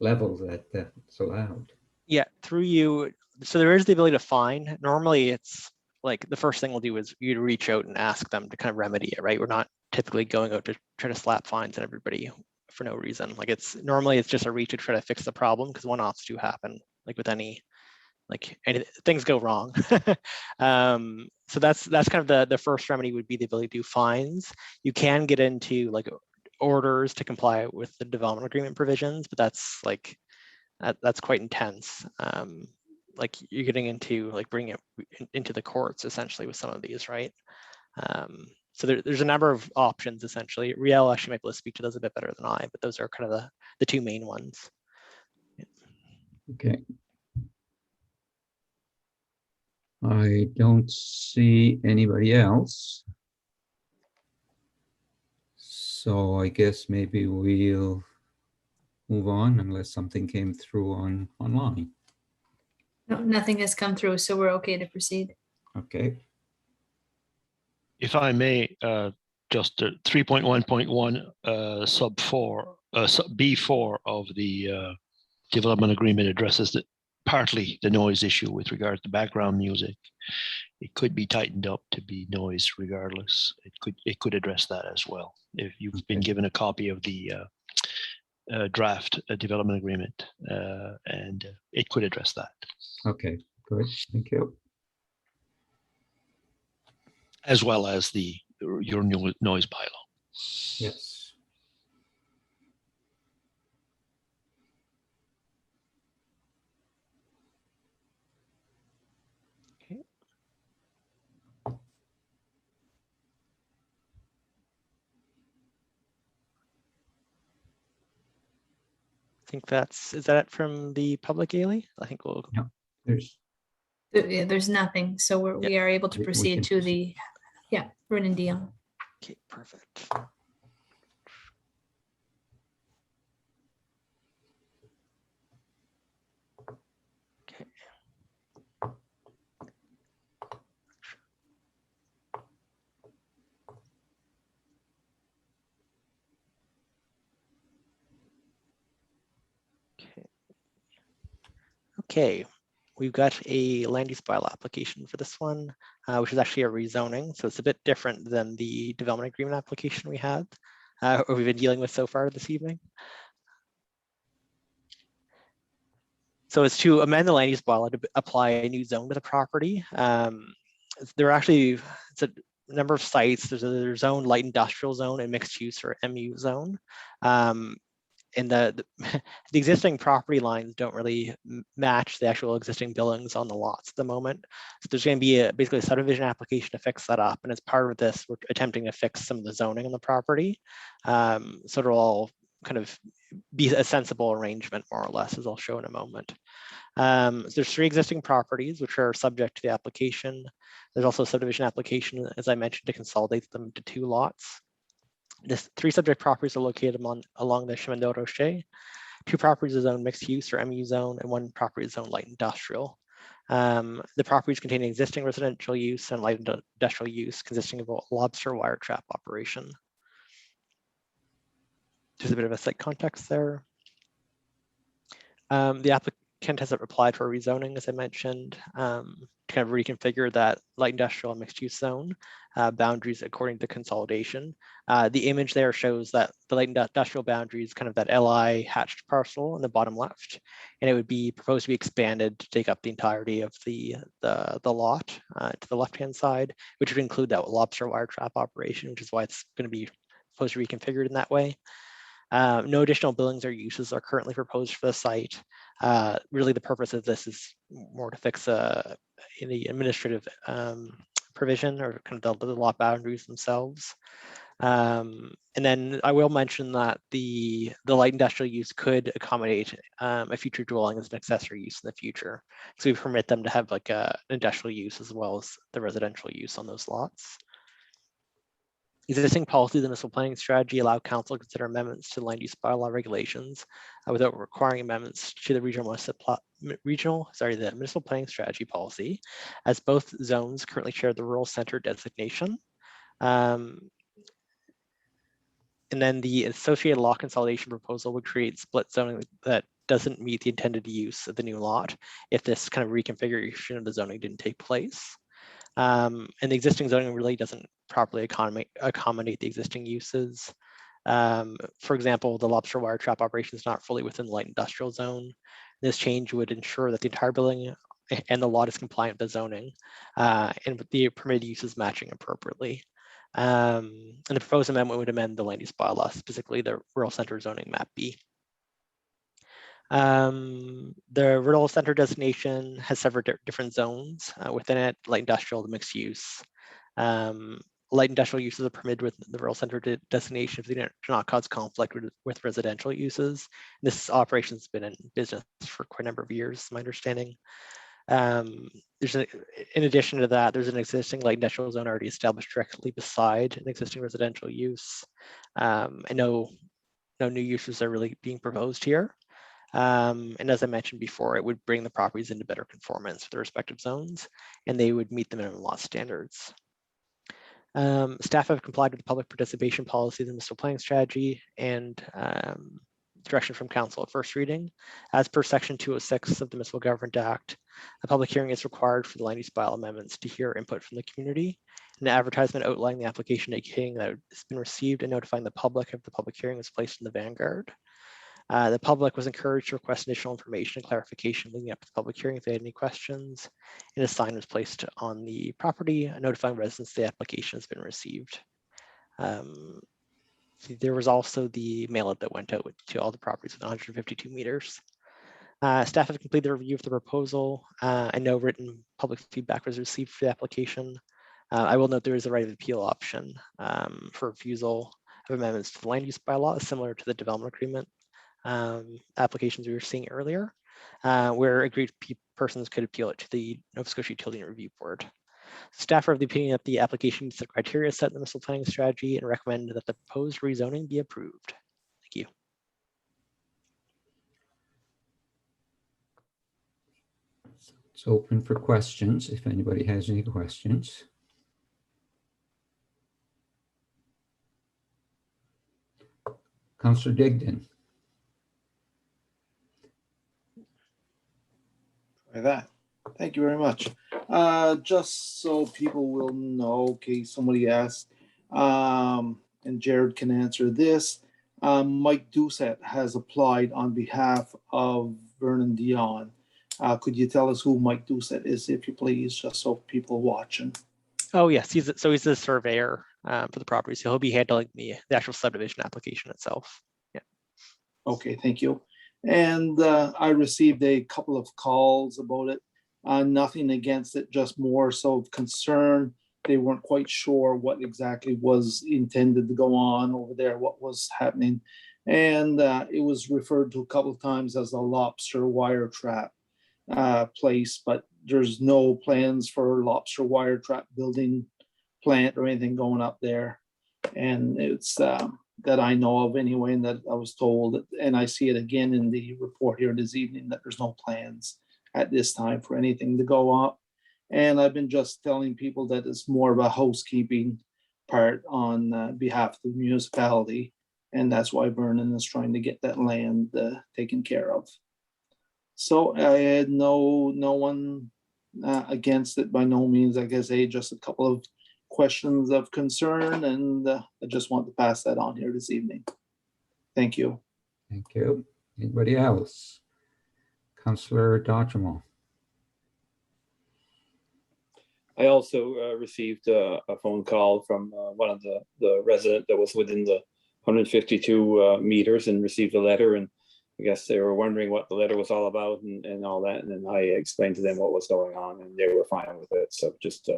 S1: level that's allowed?
S2: Yeah, through you. So there is the ability to fine. Normally it's like the first thing we'll do is you reach out and ask them to kind of remedy it, right? We're not typically going out to try to slap fines on everybody for no reason. Like normally it's just a reach to try to fix the problem, because one-offs do happen, like with any things go wrong. So that's kind of the first remedy would be the ability to do fines. You can get into like orders to comply with the development agreement provisions, but that's quite intense. Like you're getting into like bringing it into the courts essentially with some of these, right? So there's a number of options essentially. Riel actually might be able to speak to those a bit better than I, but those are kind of the two main ones. Yeah.
S1: Okay. I don't see anybody else. So I guess maybe we'll move on unless something came through online.
S7: No, nothing has come through, so we're okay to proceed.
S1: Okay.
S8: If I may, just 3.1.1 sub 4, sub B4 of the development agreement addresses partly the noise issue with regard to background music. It could be tightened up to be noise regardless. It could address that as well. If you've been given a copy of the draft development agreement, and it could address that.
S1: Okay, good. Thank you.
S8: As well as your new noise bylaw.
S1: Yes.
S2: I think is that it from the public, Ailey? I think we'll.
S1: No, there's
S7: nothing, so we are able to
S1: We
S7: proceed
S1: can
S7: to the, Rin and Dion.
S2: Okay, perfect. Okay. Okay, we've got a land use bylaw application for this one, which is actually a rezoning. So it's a bit different than the development agreement application we had, or we've been dealing with so far this evening. So it's to amend the land use bylaw to apply a new zone to the property. It's a number of sites. There's a zone, light industrial zone, and mixed use or MU zone. And the existing property lines don't really match the actual existing buildings on the lots at the moment. So there's going to be basically a subdivision application to fix that up. And as part of this, we're attempting to fix some of the zoning on the property. So it'll all kind of be a sensible arrangement, more or less, as I'll show in a moment. There's 3 existing properties which are subject to the application. There's also a subdivision application, as I mentioned, to consolidate them into 2 lots. The 3 subject properties are located along the Chemin. 2 properties are zoned mixed use or MU zone, and 1 property is zoned light industrial. The properties contain existing residential use and light industrial use consisting of a lobster wire trap operation. Just a bit of a site context there. The applicant has applied for rezoning, as I mentioned, to kind of reconfigure that light industrial and mixed use zone boundaries according to consolidation. The image there shows that the light industrial boundary is kind of that LI hatched parcel in the bottom left, and it would be proposed to be expanded to take up the entirety of the lot to the left-hand side, which would include that lobster wire trap operation, which is why it's going to be supposed to be reconfigured in that way. No additional buildings or uses are currently proposed for the site. Really, the purpose of this is more to fix any administrative provision or kind of the lot boundaries themselves. And then I will mention that the light industrial use could accommodate a future dwelling as an accessory use in the future. So we permit them to have like an industrial use as well as the residential use on those lots. Existing policies and municipal planning strategy allow council to consider amendments to land use bylaw regulations without requiring amendments to the the municipal planning strategy policy, as both zones currently share the rural center designation. And then the associated lot consolidation proposal would create split zoning that doesn't meet the intended use of the new lot if this kind of reconfiguration of the zoning didn't take place. And the existing zoning really doesn't properly accommodate the existing uses. For example, the lobster wire trap operation is not fully within the light industrial zone. This change would ensure that the entire building and the lot is compliant with the zoning and with the permitted uses matching appropriately. And the proposed amendment would amend the land use bylaw, specifically the rural center zoning map B. The rural center designation has several different zones within it: light industrial, the mixed use. Light industrial uses are permitted with the rural center designation if they do not cause conflict with residential uses. This operation has been in business for quite a number of years, my understanding. In addition to that, there's an existing light industrial zone already established directly beside an existing residential use. And no new uses are really being proposed here. And as I mentioned before, it would bring the properties into better conformance with the respective zones, and they would meet the minimum lot standards. Staff have complied with the public participation policy, the municipal planning strategy, and direction from council at first reading. As per section 206 of the Municipal Government Act, a public hearing is required for the land use bylaw amendments to hear input from the community. An advertisement outlining the application indicating that it's been received and notifying the public of the public hearing was placed in the Vanguard. The public was encouraged to request additional information and clarification leading up to the public hearing if they had any questions, and a sign was placed on the property notifying residents the application has been received. There was also the mailer that went out to all the properties within 152 meters. Staff have completed the review of the proposal and no written public feedback was received for the application. I will note there is a right of appeal option for refusal of amendments to the land use bylaw, similar to the development agreement applications we were seeing earlier, where agreed persons could appeal it to the Nova Scotia Utility Review Board. Staff are of the opinion that the application meets the criteria set in the municipal planning strategy and recommend that the proposed rezoning be approved. Thank you.
S1: It's open for questions if anybody has any questions. Councillor Digdon.
S9: Try that. Thank you very much. Just so people will know, okay, somebody asked, and Jared can answer this. Mike Doucette has applied on behalf of Vernon Dion. Could you tell us who Mike Doucette is, if you please, just so people watching?
S2: Oh yes, he's the surveyor for the property, so he'll be handling the actual subdivision application itself. Yeah.
S9: Okay, thank you. And I received a couple of calls about it. Nothing against it, just more so concern. They weren't quite sure what exactly was intended to go on over there, what was happening. And it was referred to a couple of times as a lobster wire trap place, but there's no plans for lobster wire trap building plant or anything going up there. And it's that I know of anyway, and that I was told, and I see it again in the report here this evening, that there's no plans at this time for anything to go up. And I've been just telling people that it's more of a housekeeping part on behalf of the municipality. And that's why Vernon is trying to get that land taken care of. So I had no one against it by no means. Like I say, just a couple of questions of concern, and I just want to pass that on here this evening. Thank you.
S1: Thank you. Anybody else? Councillor Dodgemal.
S6: I also received a phone call from one of the resident that was within the 152 meters and received a letter, and I guess they were wondering what the letter was all about and all that, and then I explained to them what was going on, and they were fine with it. So just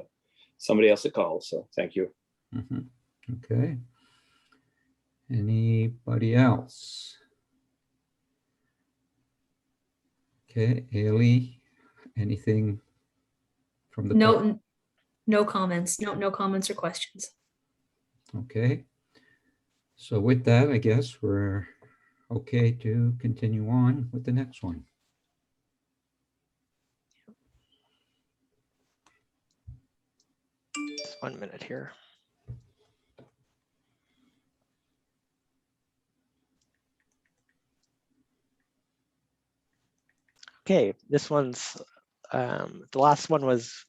S6: somebody else that called, so thank you.
S1: Okay. Anybody else? Okay, Ailey, anything from the public?
S7: No comments. No comments or questions.
S1: Okay. So with that, I guess we're okay to continue on with the next one.
S2: Just 1 minute here. Okay, this one's, the last one was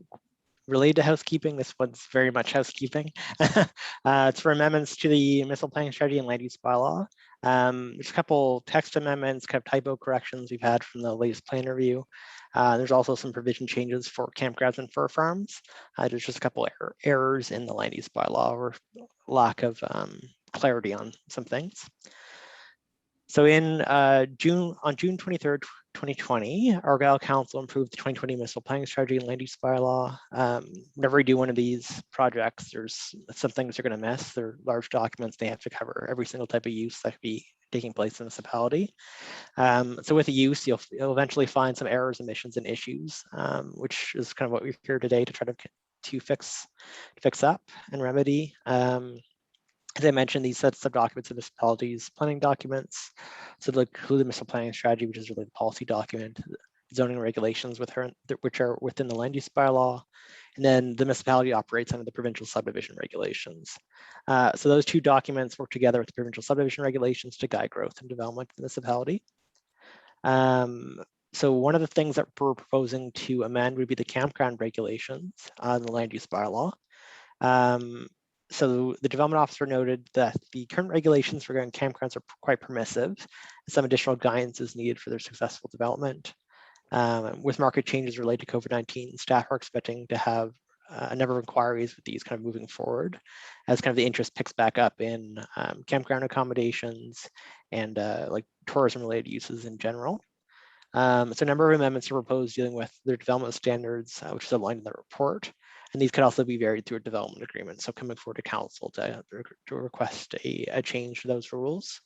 S2: related to housekeeping. This one's very much housekeeping. It's for amendments to the municipal planning strategy and land use bylaw. There's a couple text amendments, kind of typo corrections we've had from the latest plan review. There's also some provision changes for campgrounds and fur farms. There's just a couple errors in the land use bylaw or lack of clarity on some things. So in on June 23rd, 2020, Argyle Council approved the 2020 municipal planning strategy and land use bylaw. Whenever we do one of these projects, there's some things they're going to miss. They're large documents. They have to cover every single type of use that could be taking place in the municipality. So with the use, you'll eventually find some errors, omissions, and issues, which is kind of what we're here today to try to fix up and remedy. As I mentioned, these sets of documents of municipalities, planning documents, so they'll include the municipal planning strategy, which is really the policy document, zoning regulations which are within the land use bylaw, and then the municipality operates under the provincial subdivision regulations. So those two documents work together with the provincial subdivision regulations to guide growth and development of the municipality. So one of the things that we're proposing to amend would be the campground regulations on the land use bylaw. So the development officer noted that the current regulations regarding campgrounds are quite permissive. Some additional guidance is needed for their successful development. With market changes related to COVID-19, staff are expecting to have a number of inquiries with these kind of moving forward as kind of the interest picks back up in campground accommodations and like tourism related uses in general. So a number of amendments are proposed dealing with their development standards, which is outlined in the report. And these could also be varied through a development agreement. So coming forward to council to request a change to those rules.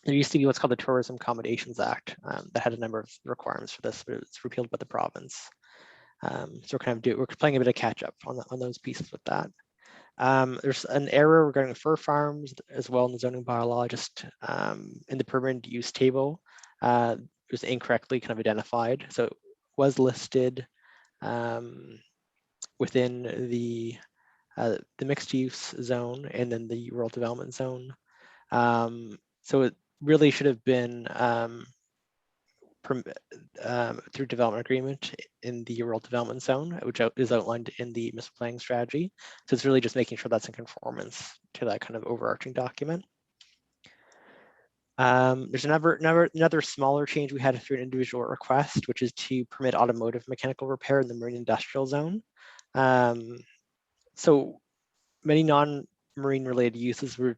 S2: There used to be what's called the Tourism Accommodations Act that had a number of requirements for this, but it's repealed by the province. So we're playing a bit of catch up on those pieces with that. There's an error regarding fur farms as well in the zoning bylaw, just in the permanent use table. It was incorrectly kind of identified. So it was listed within the mixed use zone and then the rural development zone. So it really should have been through development agreement in the rural development zone, which is outlined in the municipal planning strategy. So it's really just making sure that's in conformance to that kind of overarching document. There's another smaller change we had through an individual request, which is to permit automotive mechanical repair in the marine industrial zone. So many non-marine related uses were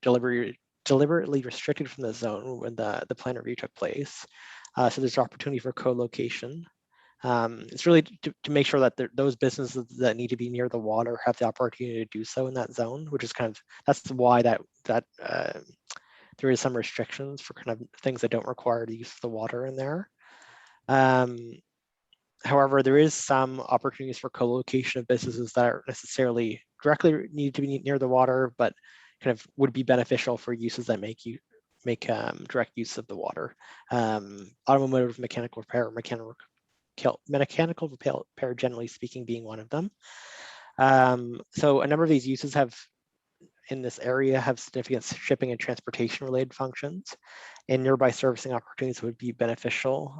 S2: deliberately restricted from the zone when the plan review took place. So there's opportunity for co-location. It's really to make sure that those businesses that need to be near the water have the opportunity to do so in that zone, which is kind of, that's why that there is some restrictions for kind of things that don't require the use of the water in there. However, there is some opportunities for co-location of businesses that aren't necessarily directly need to be near the water, but kind of would be beneficial for uses that make direct use of the water. Automotive mechanical repair, mechanical repair, generally speaking, being one of them. So a number of these uses in this area have significant shipping and transportation related functions, and nearby servicing opportunities would be beneficial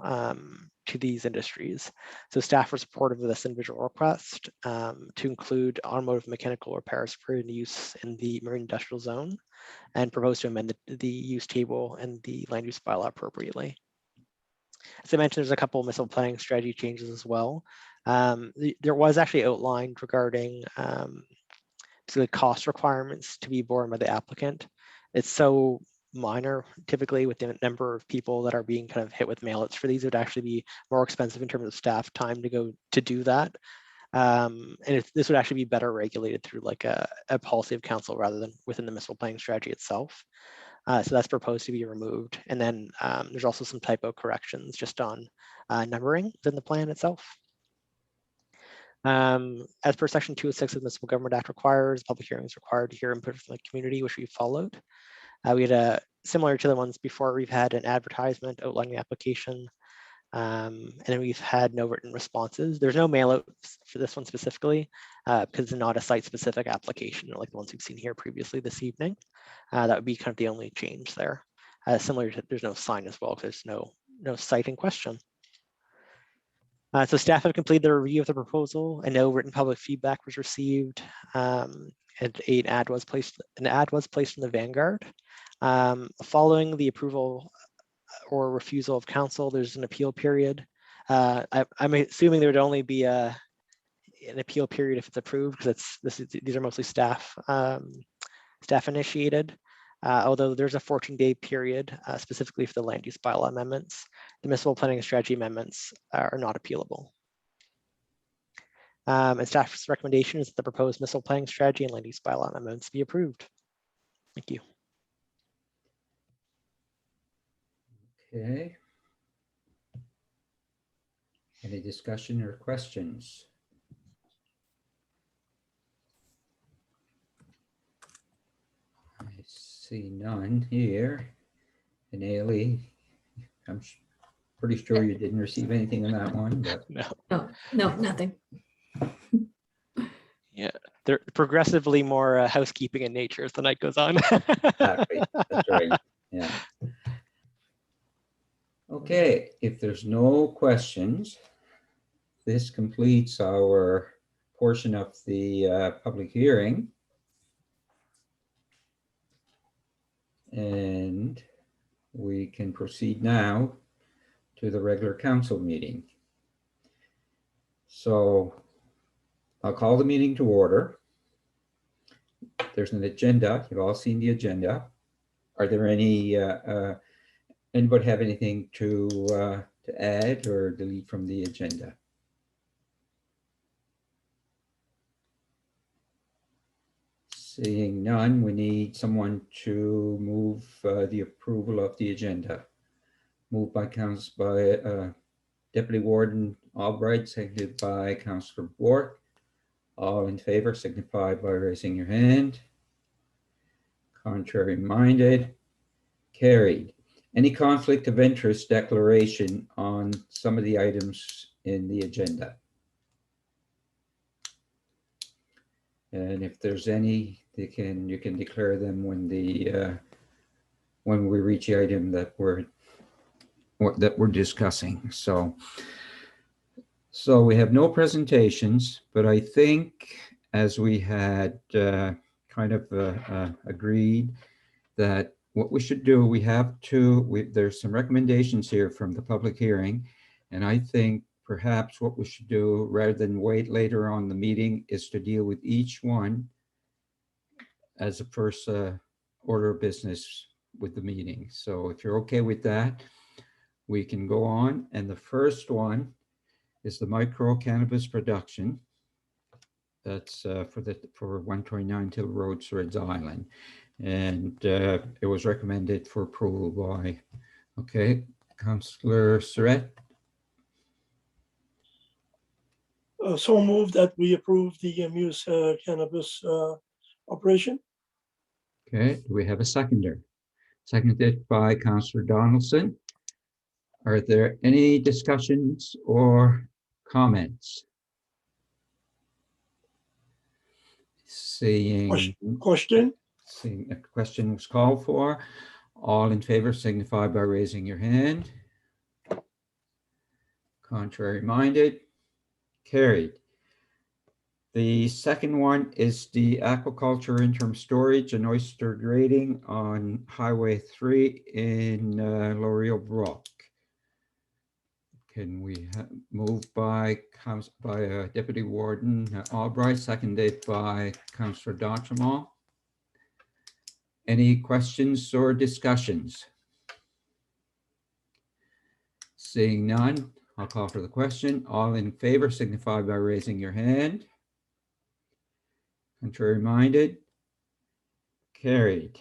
S2: to these industries. So staff are supportive of this individual request to include automotive mechanical repairs for use in the marine industrial zone, and propose to amend the use table and the land use bylaw appropriately. As I mentioned, there's a couple of municipal planning strategy changes as well. There was actually outlined regarding the cost requirements to be borne by the applicant. It's so minor, typically with the number of people that are being kind of hit with mail-outs for these, it would actually be more expensive in terms of staff time to go to do that. And this would actually be better regulated through like a policy of council rather than within the municipal planning strategy itself. So that's proposed to be removed. And then there's also some typo corrections just on numbering within the plan itself. As per section 206 of the Municipal Government Act requires, public hearings required to hear input from the community, which we followed. We had similar to the ones before, we've had an advertisement outlining the application, and then we've had no written responses. There's no mail out for this one specifically because it's not a site specific application like the ones we've seen here previously this evening. That would be kind of the only change there. Similar to, there's no sign as well because there's no site in question. So staff have completed the review of the proposal and no written public feedback was received. And an ad was placed in the Vanguard. Following the approval or refusal of council, there's an appeal period. I'm assuming there would only be an appeal period if it's approved because these are mostly staff initiated. Although there's a 14-day period specifically for the land use bylaw amendments. The municipal planning and strategy amendments are not appealable. And staff's recommendation is that the proposed municipal planning strategy and land use bylaw amendments be approved. Thank you.
S1: Okay. Any discussion or questions? I see none here. And Ailey, I'm pretty sure you didn't receive anything on that one, but
S7: No, nothing.
S2: Yeah, they're progressively more housekeeping in nature as the night goes on.
S1: exactly, that's right. Yeah. Okay, if there's no questions, this completes our portion of the public hearing. And we can proceed now to the regular council meeting. So I'll call the meeting to order. There's an agenda. You've all seen the agenda. Are there any, anybody have anything to add or delete from the agenda? Seeing none, we need someone to move the approval of the agenda. Moved by Deputy Warden Albright, seconded by Councillor Bork. All in favor signify by raising your hand. Contrary minded, carried. Any conflict of interest declaration on some of the items in the agenda? And if there's any, you can declare them when we reach the item that we're discussing. So we have no presentations, but I think as we had kind of agreed that what we should do, there's some recommendations here from the public hearing, and I think perhaps what we should do rather than wait later on the meeting is to deal with each one as a first order of business with the meeting. So if you're okay with that, we can go on. And the first one is the micro cannabis production. That's for 129 Tittle Road, Surettes Island. And it was recommended for approval by, okay, Councillor Surette.
S5: So moved that we approve the Muse cannabis operation.
S1: Okay, do we have a seconder? Seconded by Councillor Donaldson. Are there any discussions or comments? Seeing a question was called for. All in favor signify by raising your hand. Contrary minded, carried. The second one is the aquaculture interim storage and oyster grading on Highway 3 in L'Oreal Brook. Can we move by Deputy Warden Albright, seconded by Councillor D'Entremont? Any questions or discussions? Seeing none, I'll call for the question. All in favor signify by raising your hand. Contrary minded, carried.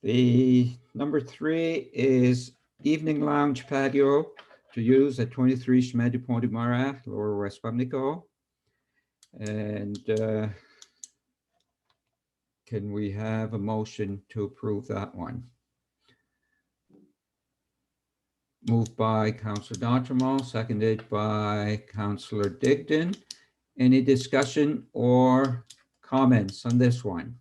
S1: The number 3 is evening lounge patio to use at 23 Chemin du Pont de Marais, Lower West Pubnico. And can we have a motion to approve that one? Moved by Councillor D'Entremont, seconded by Councillor Digdon. Any discussion or comments on this one?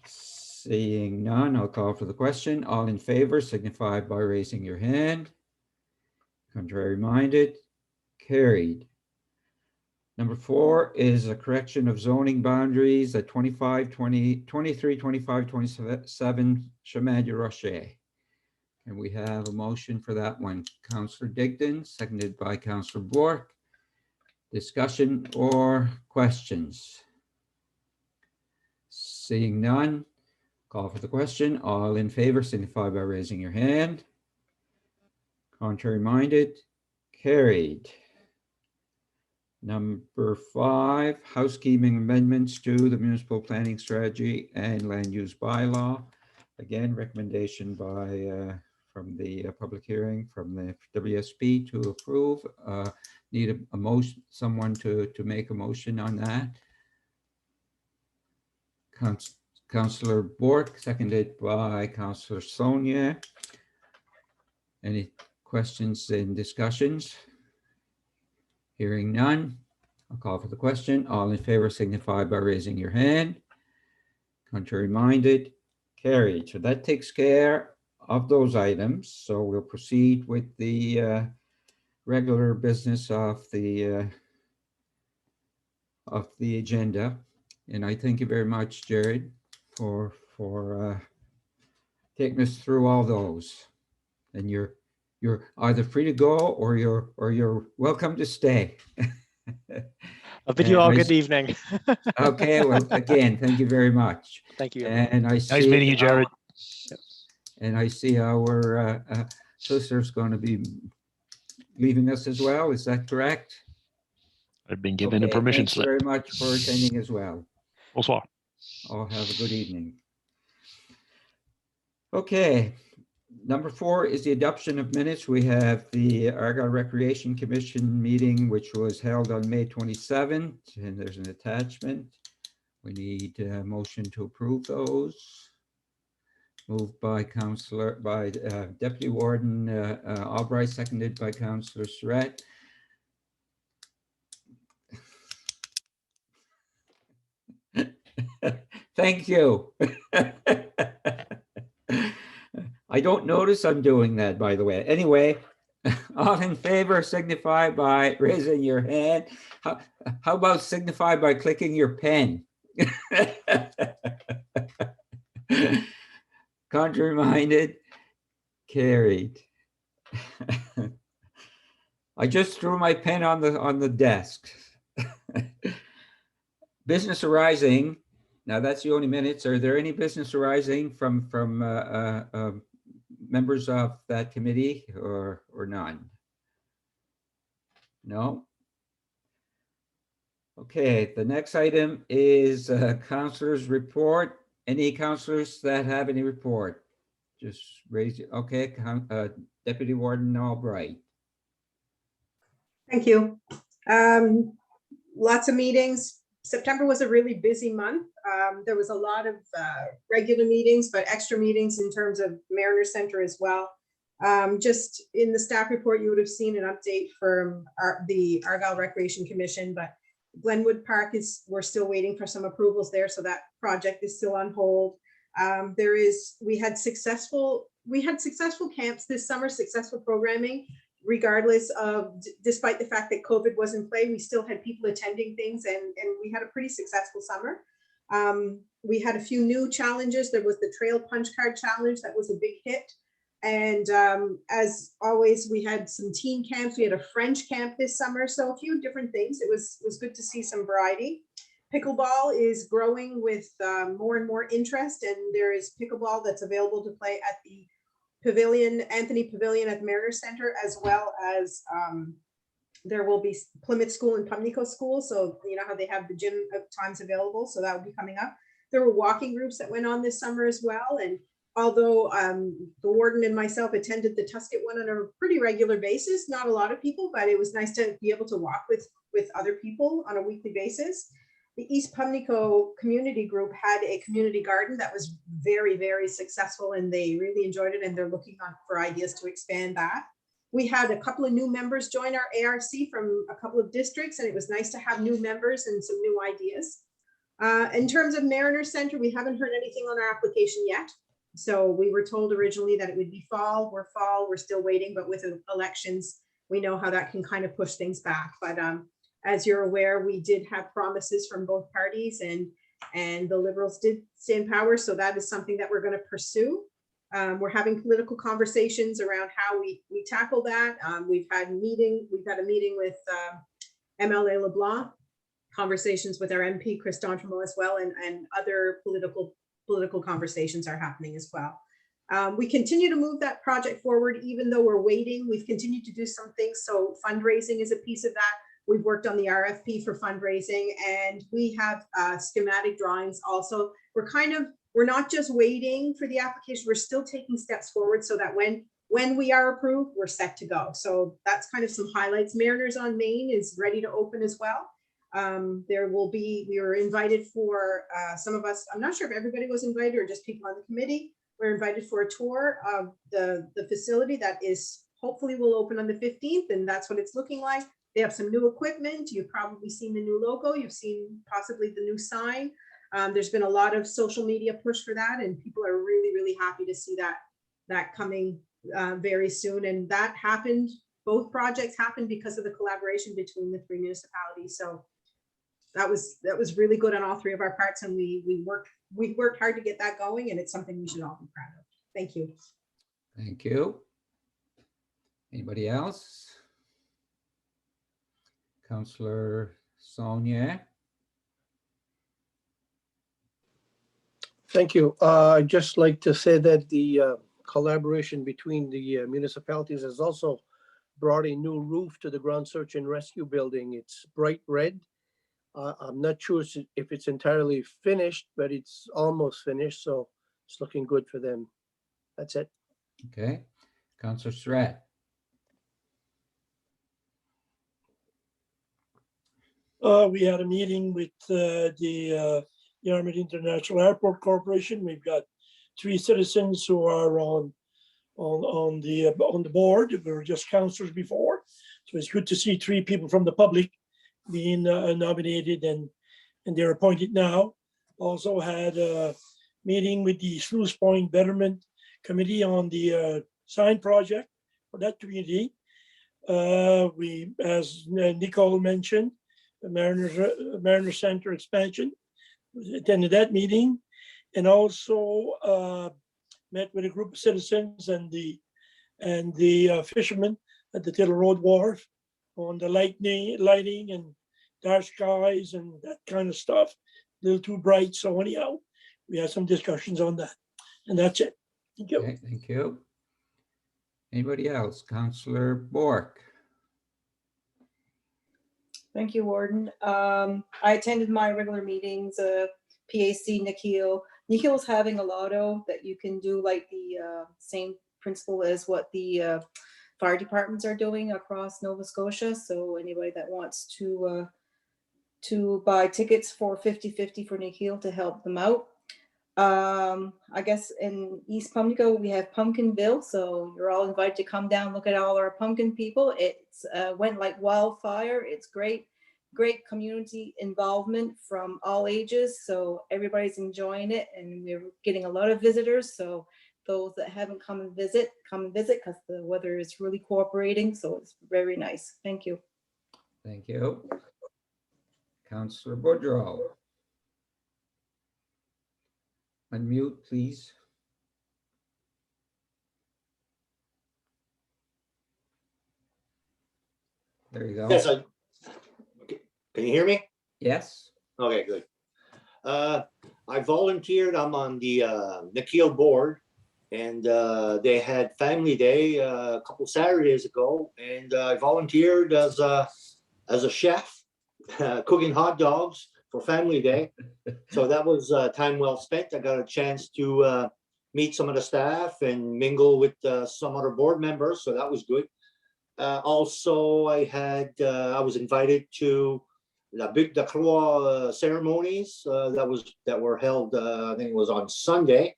S1: Seeing none, I'll call for the question. All in favor signify by raising your hand. Contrary minded, carried. Number 4 is a correction of zoning boundaries at 23, 25, 27 Chemin du Rocher. And we have a motion for that one. Councillor Digdon, seconded by Councillor Bork. Discussion or questions? Seeing none, call for the question. All in favor signify by raising your hand. Contrary minded, carried. Number 5, housekeeping amendments to the municipal planning strategy and land use bylaw. Again, recommendation by from the public hearing from the WSP to approve. Need a motion, someone to make a motion on that. Councillor Bork, seconded by Councillor Sonia. Any questions and discussions? Hearing none, I'll call for the question. All in favor signify by raising your hand. Contrary minded, carried. So that takes care of those items. So we'll proceed with the regular business of the agenda. And I thank you very much, Jared, for taking us through all those. And you're either free to go or you're welcome to stay.
S2: I'll bid you all good evening.
S1: Okay, well, again, thank you very much.
S2: Thank you.
S1: And I see
S8: Nice meeting you, Jared.
S1: And I see our solicitor's going to be leaving us as well. Is that correct?
S8: I've been given a
S1: Okay,
S8: permission
S1: thank you
S8: slip.
S1: very much for attending as well.
S8: Bonsoir.
S1: All have a good evening. Okay, number 4 is the adoption of minutes. We have the Argyle Recreation Commission meeting, which was held on May 27th, and there's an attachment. We need a motion to approve those. Moved by Deputy Warden Albright, seconded by Councillor Surette. Thank you. I don't notice I'm doing that, by the way. Anyway, all in favor signify by raising your hand. How about signify by clicking your pen? Contrary minded, carried. I just threw my pen on the desk. Business arising. Now that's the only minutes. Are there any business arising from members of that committee or none? No. Okay, the next item is counselor's report. Any counselors that have any report? Just raise it. Okay, Deputy Warden Albright.
S10: Thank you. Lots of meetings. September was a really busy month. There was a lot of regular meetings, but extra meetings in terms of Mariner Center as well. Just in the staff report, you would have seen an update from the Argyle Recreation Commission, but Glenwood Park we're still waiting for some approvals there, so that project is still on hold. We had successful camps this summer, successful programming, regardless of, despite the fact that COVID was in play, we still had people attending things, and we had a pretty successful summer. We had a few new challenges. There was the Trail Punch Card Challenge, that was a big hit. And as always, we had some teen camps. We had a French camp this summer, so a few different things. It was good to see some variety. Pickleball is growing with more and more interest, and there is pickleball that's available to play at the Pavilion, Anthony Pavilion at the Mariner Center, as well as there will be Plymouth School and Pubnico School. So you know how they have the gym times available, so that will be coming up. There were walking groups that went on this summer as well, and although the warden and myself attended the Tusket one on a pretty regular basis, not a lot of people, but it was nice to be able to walk with other people on a weekly basis. The East Pubnico community group had a community garden that was very, very successful, and they really enjoyed it, and they're looking for ideas to expand that. We had a couple of new members join our ARC from a couple of districts, and it was nice to have new members and some new ideas. In terms of Mariner Center, we haven't heard anything on our application yet. So we were told originally that it would be fall. We're still waiting, but with elections, we know how that can kind of push things back. But as you're aware, we did have promises from both parties, and the Liberals did stay in power. So that is something that we're going to pursue. We're having political conversations around how we tackle that. We've had a meeting with MLA LeBlanc, conversations with our MP Chris D'Entremont as well, and other political conversations are happening as well. We continue to move that project forward, even though we're waiting. We've continued to do some things. So fundraising is a piece of that. We've worked on the RFP for fundraising, and we have schematic drawings also. We're not just waiting for the application, we're still taking steps forward so that when we are approved, we're set to go. So that's kind of some highlights. Mariners on Main is ready to open as well. We were invited for some of us, I'm not sure if everybody was invited or just people on the committee. We're invited for a tour of the facility that is hopefully will open on the 15th, and that's what it's looking like. They have some new equipment. You've probably seen the new logo. You've seen possibly the new sign. There's been a lot of social media push for that, and people are really, really happy to see that coming very soon. And that happened, both projects happened because of the collaboration between the three municipalities. So that was really good on all three of our parts, and we worked hard to get that going, and it's something we should all be proud of. Thank you.
S1: Thank you. Anybody else? Councillor Sonia.
S4: Thank you. I'd just like to say that the collaboration between the municipalities has also brought a new roof to the ground search and rescue building. It's bright red. I'm not sure if it's entirely finished, but it's almost finished, so it's looking good for them. That's it.
S1: Okay. Councillor Surratt.
S5: We had a meeting with the Yarmouth International Airport Corporation. We've got 3 citizens who are on the board. We were just councillors before, so it's good to see 3 people from the public being nominated and they're appointed now. Also had a meeting with the Sluice Point Betterment Committee on the sign project for that community. We, as Nicole mentioned, the Mariner Center expansion, attended that meeting, and also met with a group of citizens and the fishermen at the Tittle Road Wharf on the lighting and dark skies and that kind of stuff. A little too bright, so anyhow, we had some discussions on that, and that's it. Thank you.
S1: Okay, thank you. Anybody else? Councillor Bork.
S11: Thank you, Warden. I attended my regular meetings, PAC, Nikhil. Nikhil's having a lotto that you can do like the same principle as what the fire departments are doing across Nova Scotia. So anybody that wants to buy tickets for 50-50 for Nikhil to help them out. I guess in East Pubnico, we have Pumpkinville, so you're all invited to come down, look at all our pumpkin people. It's went like wildfire. It's great community involvement from all ages, so everybody's enjoying it, and we're getting a lot of visitors. So those that haven't come and visit because the weather is really cooperating, so it's very nice. Thank you.
S1: Thank you. Councillor Boudreau. Unmute, please. There you go.
S12: Yes, can you hear me?
S1: Yes.
S12: Okay, good. I volunteered. I'm on the Nikhil board, and they had Family Day a couple Saturdays ago, and I volunteered as a chef, cooking hot dogs for Family Day. So that was time well spent. I got a chance to meet some of the staff and mingle with some other board members, so that was good. Also, I was invited to La Butte de Croix ceremonies that were held, I think it was on Sunday.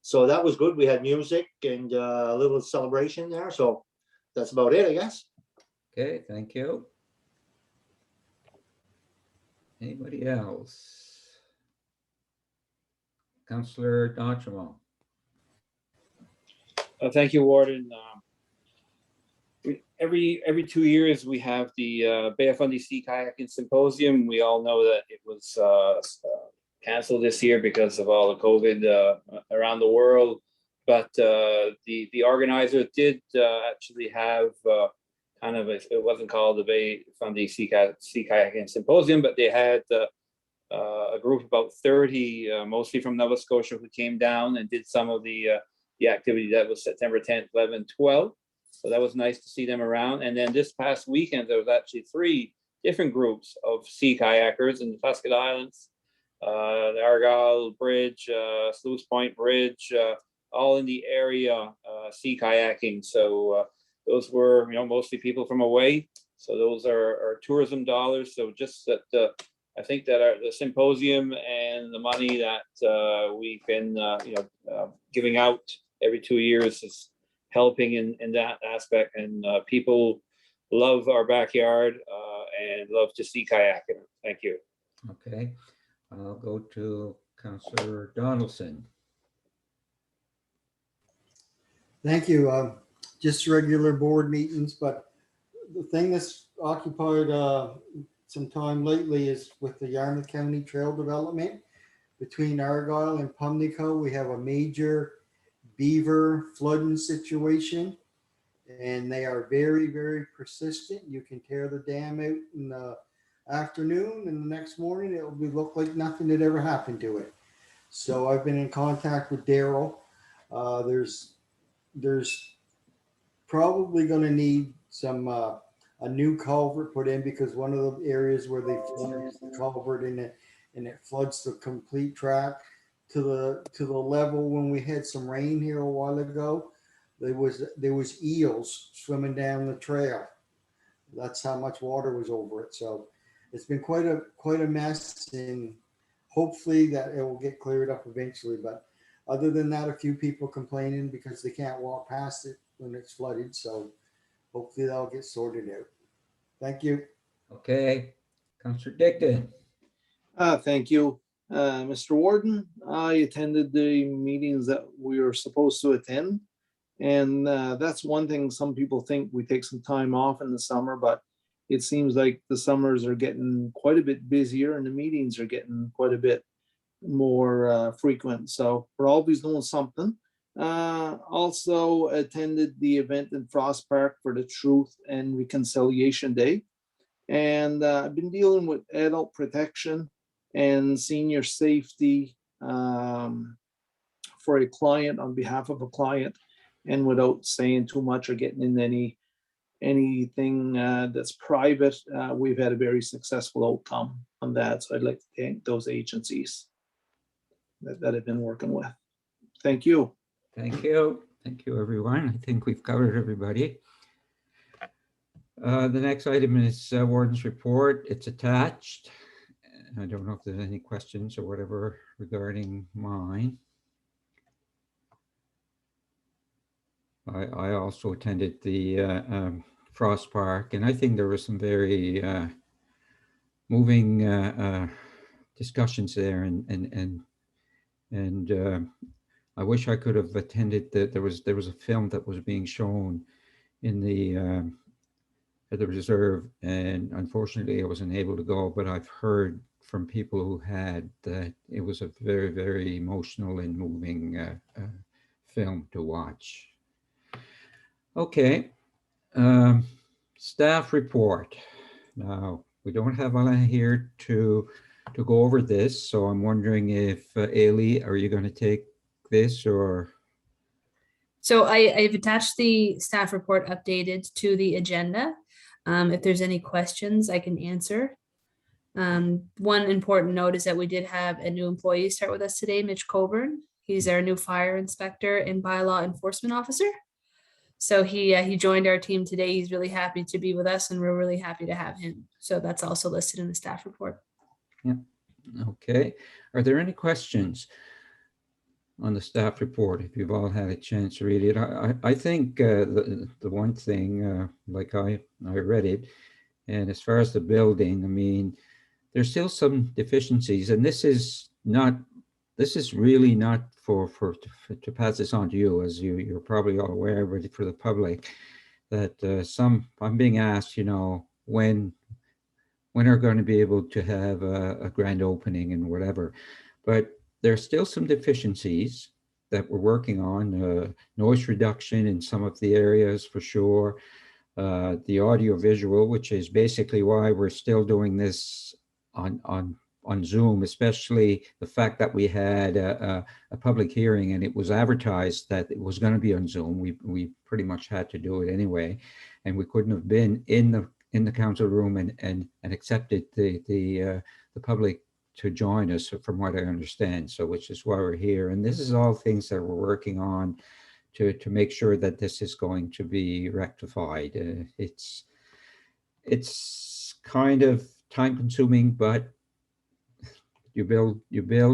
S12: So that was good. We had music and a little celebration there. So that's about it, I guess.
S1: Okay, thank you. Anybody else? Councillor D'Entremont.
S6: Thank you, Warden. Every 2 years we have the Bay of Fundy Sea Kayaking Symposium. We all know that it was canceled this year because of all the COVID around the world. But the organizer did actually have kind of it wasn't called the Bay Fundy Sea Kayaking Symposium, but they had a group of about 30, mostly from Nova Scotia, who came down and did some of the activity. That was September 10th, 11th, 12th. So that was nice to see them around. And then this past weekend, there was actually 3 different groups of sea kayakers in the Tuscan Islands, the Argyle Bridge, Sluice Point Bridge, all in the area sea kayaking. So those were, mostly people from away. So those are tourism dollars. So just that I think that the symposium and the money that we've been, giving out every 2 years is helping in that aspect, and people love our backyard and love to sea kayaking. Thank you.
S1: Okay, I'll go to Councillor Donaldson.
S13: Thank you. Just regular board meetings, but the thing that's occupied some time lately is with the Yarmouth County Trail Development between Argyle and Pubnico. We have a major beaver flooding situation, and they are very, very persistent. You can tear the dam out in the afternoon, and the next morning it will look like nothing had ever happened to it. So I've been in contact with Daryl. There's probably going to need some a new culvert put in, because one of the areas where they flooded the culvert and it floods the complete track to the level when we had some rain here a while ago. There was eels swimming down the trail. That's how much water was over it. So it's been quite a mess, and hopefully that it will get cleared up eventually. But other than that, a few people complaining because they can't walk past it when it's flooded. So hopefully that'll get sorted out. Thank you.
S1: Okay, Councillor Dickton.
S9: Thank you, Mr. Warden. I attended the meetings that we were supposed to attend. And that's one thing. Some people think we take some time off in the summer, but it seems like the summers are getting quite a bit busier and the meetings are getting quite a bit more frequent. So we're always doing something. Also attended the event in Frost Park for the Truth and Reconciliation Day. And I've been dealing with adult protection and senior safety for a client, on behalf of a client, and without saying too much or getting in any anything that's private, we've had a very successful outcome on that. So I'd like to thank those agencies that have been working with. Thank you.
S1: Thank you. Thank you, everyone. I think we've covered everybody. The next item is Warden's report. It's attached. I don't know if there's any questions or whatever regarding mine. I also attended the Frost Park, and I think there were some very moving discussions there, and I wish I could have attended. There was a film that was being shown in the at the reserve, and unfortunately I wasn't able to go, but I've heard from people who had that it was a very, very emotional and moving film to watch. Okay, staff report. Now, we don't have Alain here to go over this, so I'm wondering if Ailey, are you going to take this or?
S7: So I've attached the staff report updated to the agenda. If there's any questions, I can answer. One important note is that we did have a new employee start with us today, Mitch Coburn. He's our new fire inspector and bylaw enforcement officer. So he joined our team today. He's really happy to be with us, and we're really happy to have him. So that's also listed in the staff report.
S1: Yeah. Okay. Are there any questions on the staff report, if you've all had a chance to read it? I think the one thing, like I read it, and as far as the building, I mean, there's still some deficiencies, and this is really not to pass this on to you, as you're probably all aware, but for the public, that I'm being asked, you know, when are going to be able to have a grand opening and whatever, but there's still some deficiencies that we're working on. Noise reduction in some of the areas for sure. The audio visual, which is basically why we're still doing this on Zoom, especially the fact that we had a public hearing and it was advertised that it was going to be on Zoom. We pretty much had to do it anyway, and we couldn't have been in the council room and accepted the public to join us, from what I understand. So, which is why we're here, and this is all things that we're working on to make sure that this is going to be rectified. It's kind of time consuming, but you build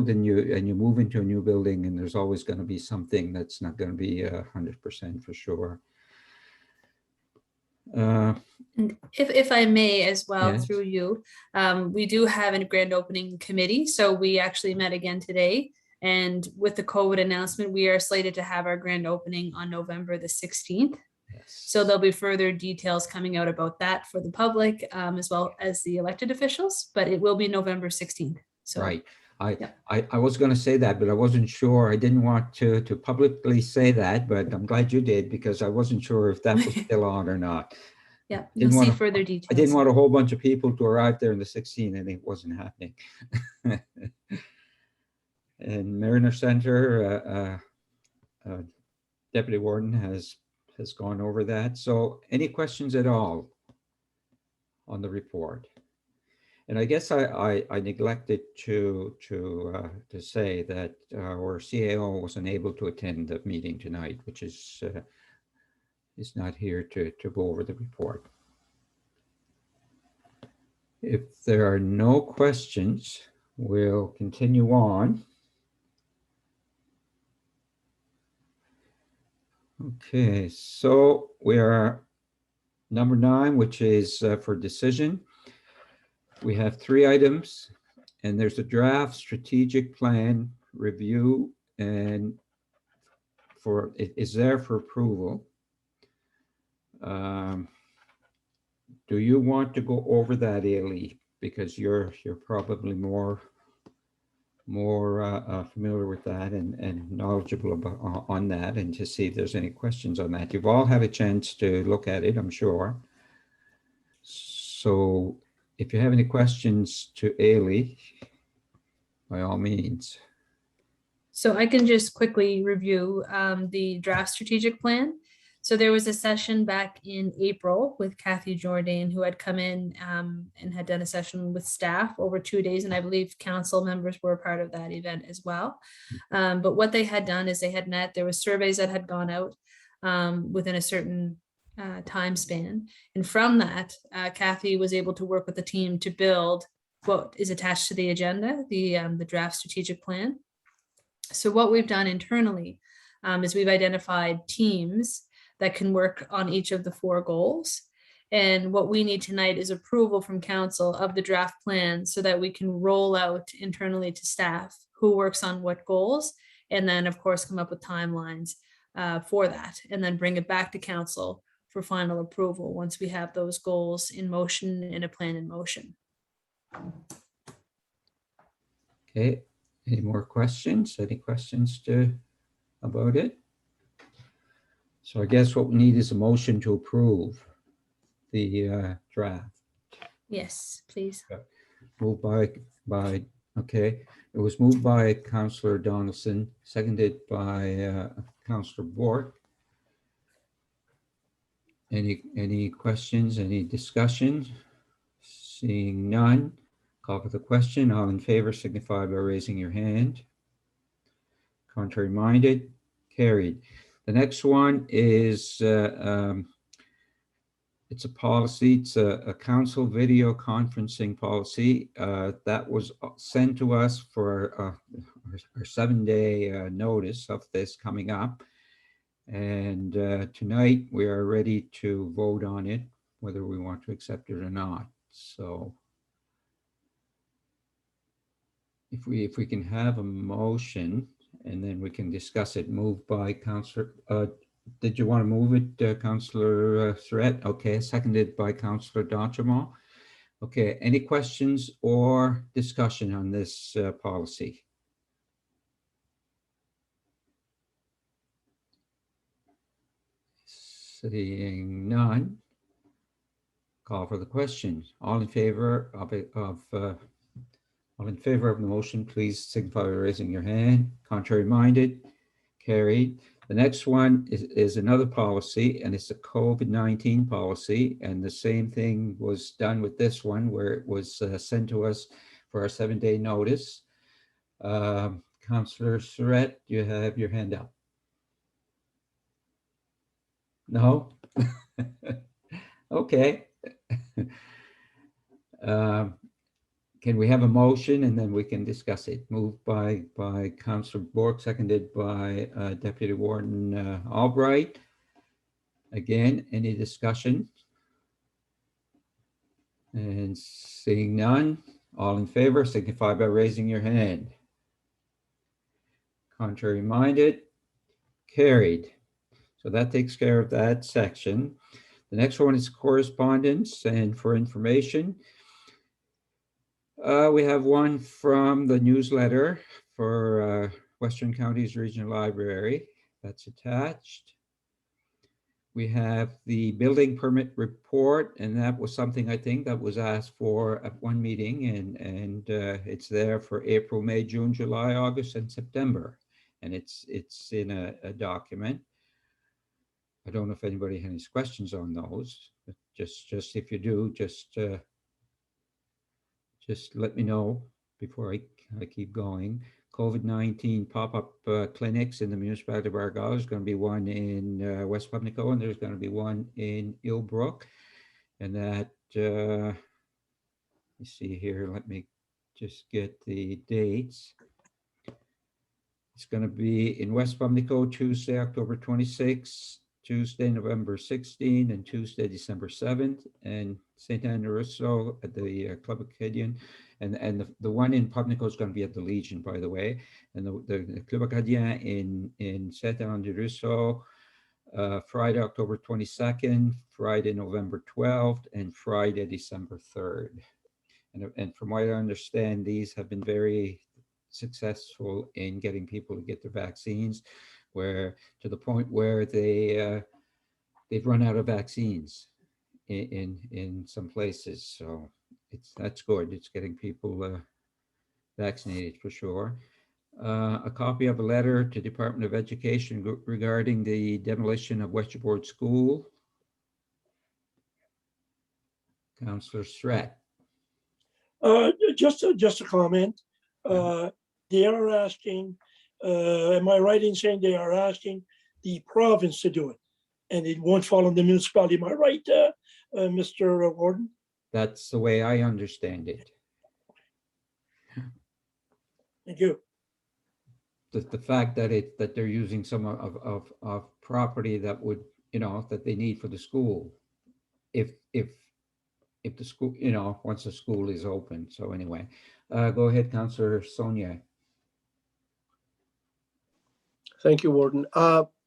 S1: and you move into a new building, and there's always going to be something that's not going to be 100% for sure.
S7: And if I may as well,
S1: Yes.
S7: through you, we do have a grand opening committee. So we actually met again today, and with the COVID announcement, we are slated to have our grand opening on November the 16th.
S1: Yes.
S7: So there'll be further details coming out about that for the public, as well as the elected officials, but it will be November 16th. So,
S1: Right.
S7: yeah.
S1: I was going to say that, but I wasn't sure. I didn't want to publicly say that, but I'm glad you did, because I wasn't sure if that was still on or not.
S7: Yeah, you'll see further details.
S1: I didn't want a whole bunch of people to arrive there in the 16th, and it wasn't happening. And Mariner Center, Deputy Warden has gone over that. So any questions at all on the report? And I guess I neglected to say that our CAO was unable to attend the meeting tonight, which is not here to go over the report. If there are no questions, we'll continue on. Okay, so we are number 9, which is for decision. We have 3 items, and there's a draft strategic plan review, and it is there for approval. Do you want to go over that, Ailey? Because you're probably more familiar with that and knowledgeable about on that, and to see if there's any questions on that. You've all had a chance to look at it, I'm sure. So if you have any questions to Ailey, by all means.
S7: So I can just quickly review the draft strategic plan. So there was a session back in April with Kathy Jordan, who had come in and had done a session with staff over 2 days. And I believe council members were a part of that event as well. But what they had done is they had met, there was surveys that had gone out within a certain time span. And from that, Kathy was able to work with the team to build what is attached to the agenda, the draft strategic plan. So what we've done internally is we've identified teams that can work on each of the 4 goals. And what we need tonight is approval from council of the draft plan so that we can roll out internally to staff who works on what goals, and then of course come up with timelines for that, and then bring it back to council for final approval once we have those goals in motion and a plan in motion.
S1: Okay, any more questions? Any questions about it? So I guess what we need is a motion to approve the draft.
S7: Yes, please.
S1: Moved by, okay, it was moved by Councillor Donaldson, seconded by Councillor Bork. Any questions, any discussion? Seeing none, call for the question. All in favor signify by raising your hand. Contrary minded, carried. The next one is it's a policy. It's a council video conferencing policy that was sent to us for our 7-day notice of this coming up. And tonight we are ready to vote on it, whether we want to accept it or not. So if we can have a motion, and then we can discuss it. Moved by Councillor, did you want to move it, Councillor Surette? Okay, seconded by Councillor D'Entremont. Okay, any questions or discussion on this policy? Seeing none, call for the question. All in favor of all in favor of the motion, please signify by raising your hand. Contrary minded, carried. The next one is another policy, and it's a COVID-19 policy. And the same thing was done with this one, where it was sent to us for our 7-day notice. Councillor Surette, you have your hand up. No? Okay. Can we have a motion and then we can discuss it? Moved by Councillor Bork, seconded by Deputy Warden Albright. Again, any discussion? And seeing none, all in favor signify by raising your hand. Contrary minded, carried. So that takes care of that section. The next one is correspondence and for information. We have one from the newsletter for Western Counties Regional Library that's attached. We have the building permit report, and that was something I think that was asked for at one meeting, and it's there for April, May, June, July, August, and September. And it's in a document. I don't know if anybody has any questions on those, but just if you do, just let me know before I keep going. COVID-19 pop-up clinics in the municipality of Argyle. There's going to be one in West Pubnico, and there's going to be one in Eel Brook. And that, you see here, let me just get the dates. It's going to be in West Pubnico, Tuesday, October 26th, Tuesday, November 16th, and Tuesday, December 7th, and St. Anne Russo at the Club Acadian. And the one in Pubnico is going to be at the Legion, by the way. And the Club Acadien in St. Anne de Russo, Friday, October 22nd, Friday, November 12th, and Friday, December 3rd. And from what I understand, these have been very successful in getting people to get their vaccines, where to the point where they've run out of vaccines in some places. So that's good. It's getting people vaccinated for sure. A copy of a letter to Department of Education regarding the demolition of Westerboard School. Councillor Surratt.
S5: Just a comment. They are asking, am I right in saying they are asking the province to do it? And it won't fall on the municipality. Am I right, Mr. Warden?
S1: That's the way I understand it.
S5: Thank you.
S1: The fact that they're using some of property that would, that they need for the school. If the school, once the school is open. So anyway, go ahead, Councillor Sonia.
S4: Thank you, Warden.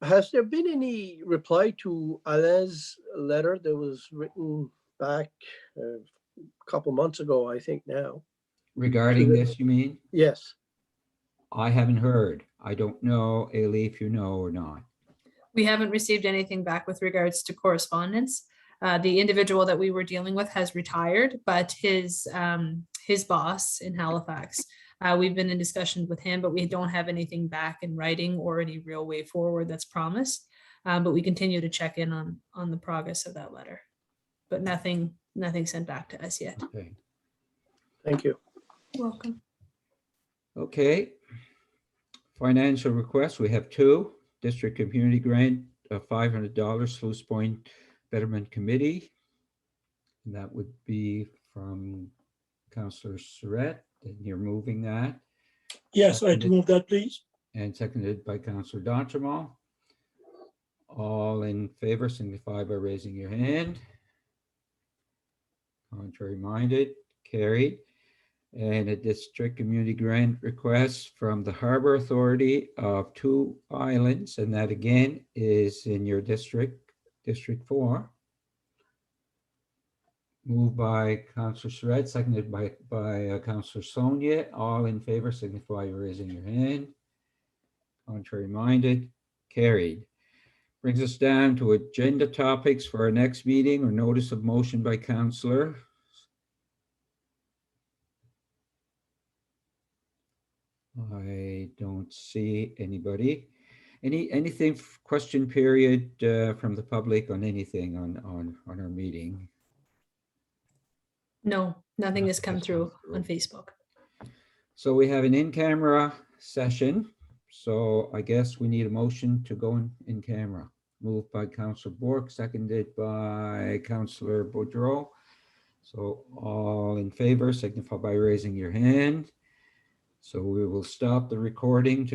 S4: Has there been any reply to Alain's letter that was written back a couple months ago, I think now?
S1: Regarding this, you mean?
S4: Yes.
S1: I haven't heard. I don't know, Ailey, if you know or not.
S7: We haven't received anything back with regards to correspondence. The individual that we were dealing with has retired, but his boss in Halifax, we've been in discussion with him, but we don't have anything back in writing or any real way forward that's promised. But we continue to check in on the progress of that letter, but nothing sent back to us yet.
S1: Okay.
S4: Thank you.
S7: You're welcome.
S1: Okay. Financial requests, we have two. District Community Grant of $500, Sluice Point Betterment Committee. And that would be from Councillor Surratt, and you're moving that.
S5: Yes, I'd move that, please.
S1: And seconded by Councillor D'Entremont. All in favor signify by raising your hand. Contrary minded, carried. And a district community grant request from the Harbor Authority of 2 islands, and that again is in your district, District 4. Moved by Councillor Surratt, seconded by Councillor Sonia. All in favor signify by raising your hand. Contrary minded, carried. Brings us down to agenda topics for our next meeting or notice of motion by councillor. I don't see anybody. Anything question period from the public on anything on our meeting?
S7: No, nothing has come through on Facebook.
S1: So we have an in-camera session. So I guess we need a motion to go in camera. Moved by Councillor Bork, seconded by Councillor Boudreau. So all in favor signify by raising your hand. So we will stop the recording to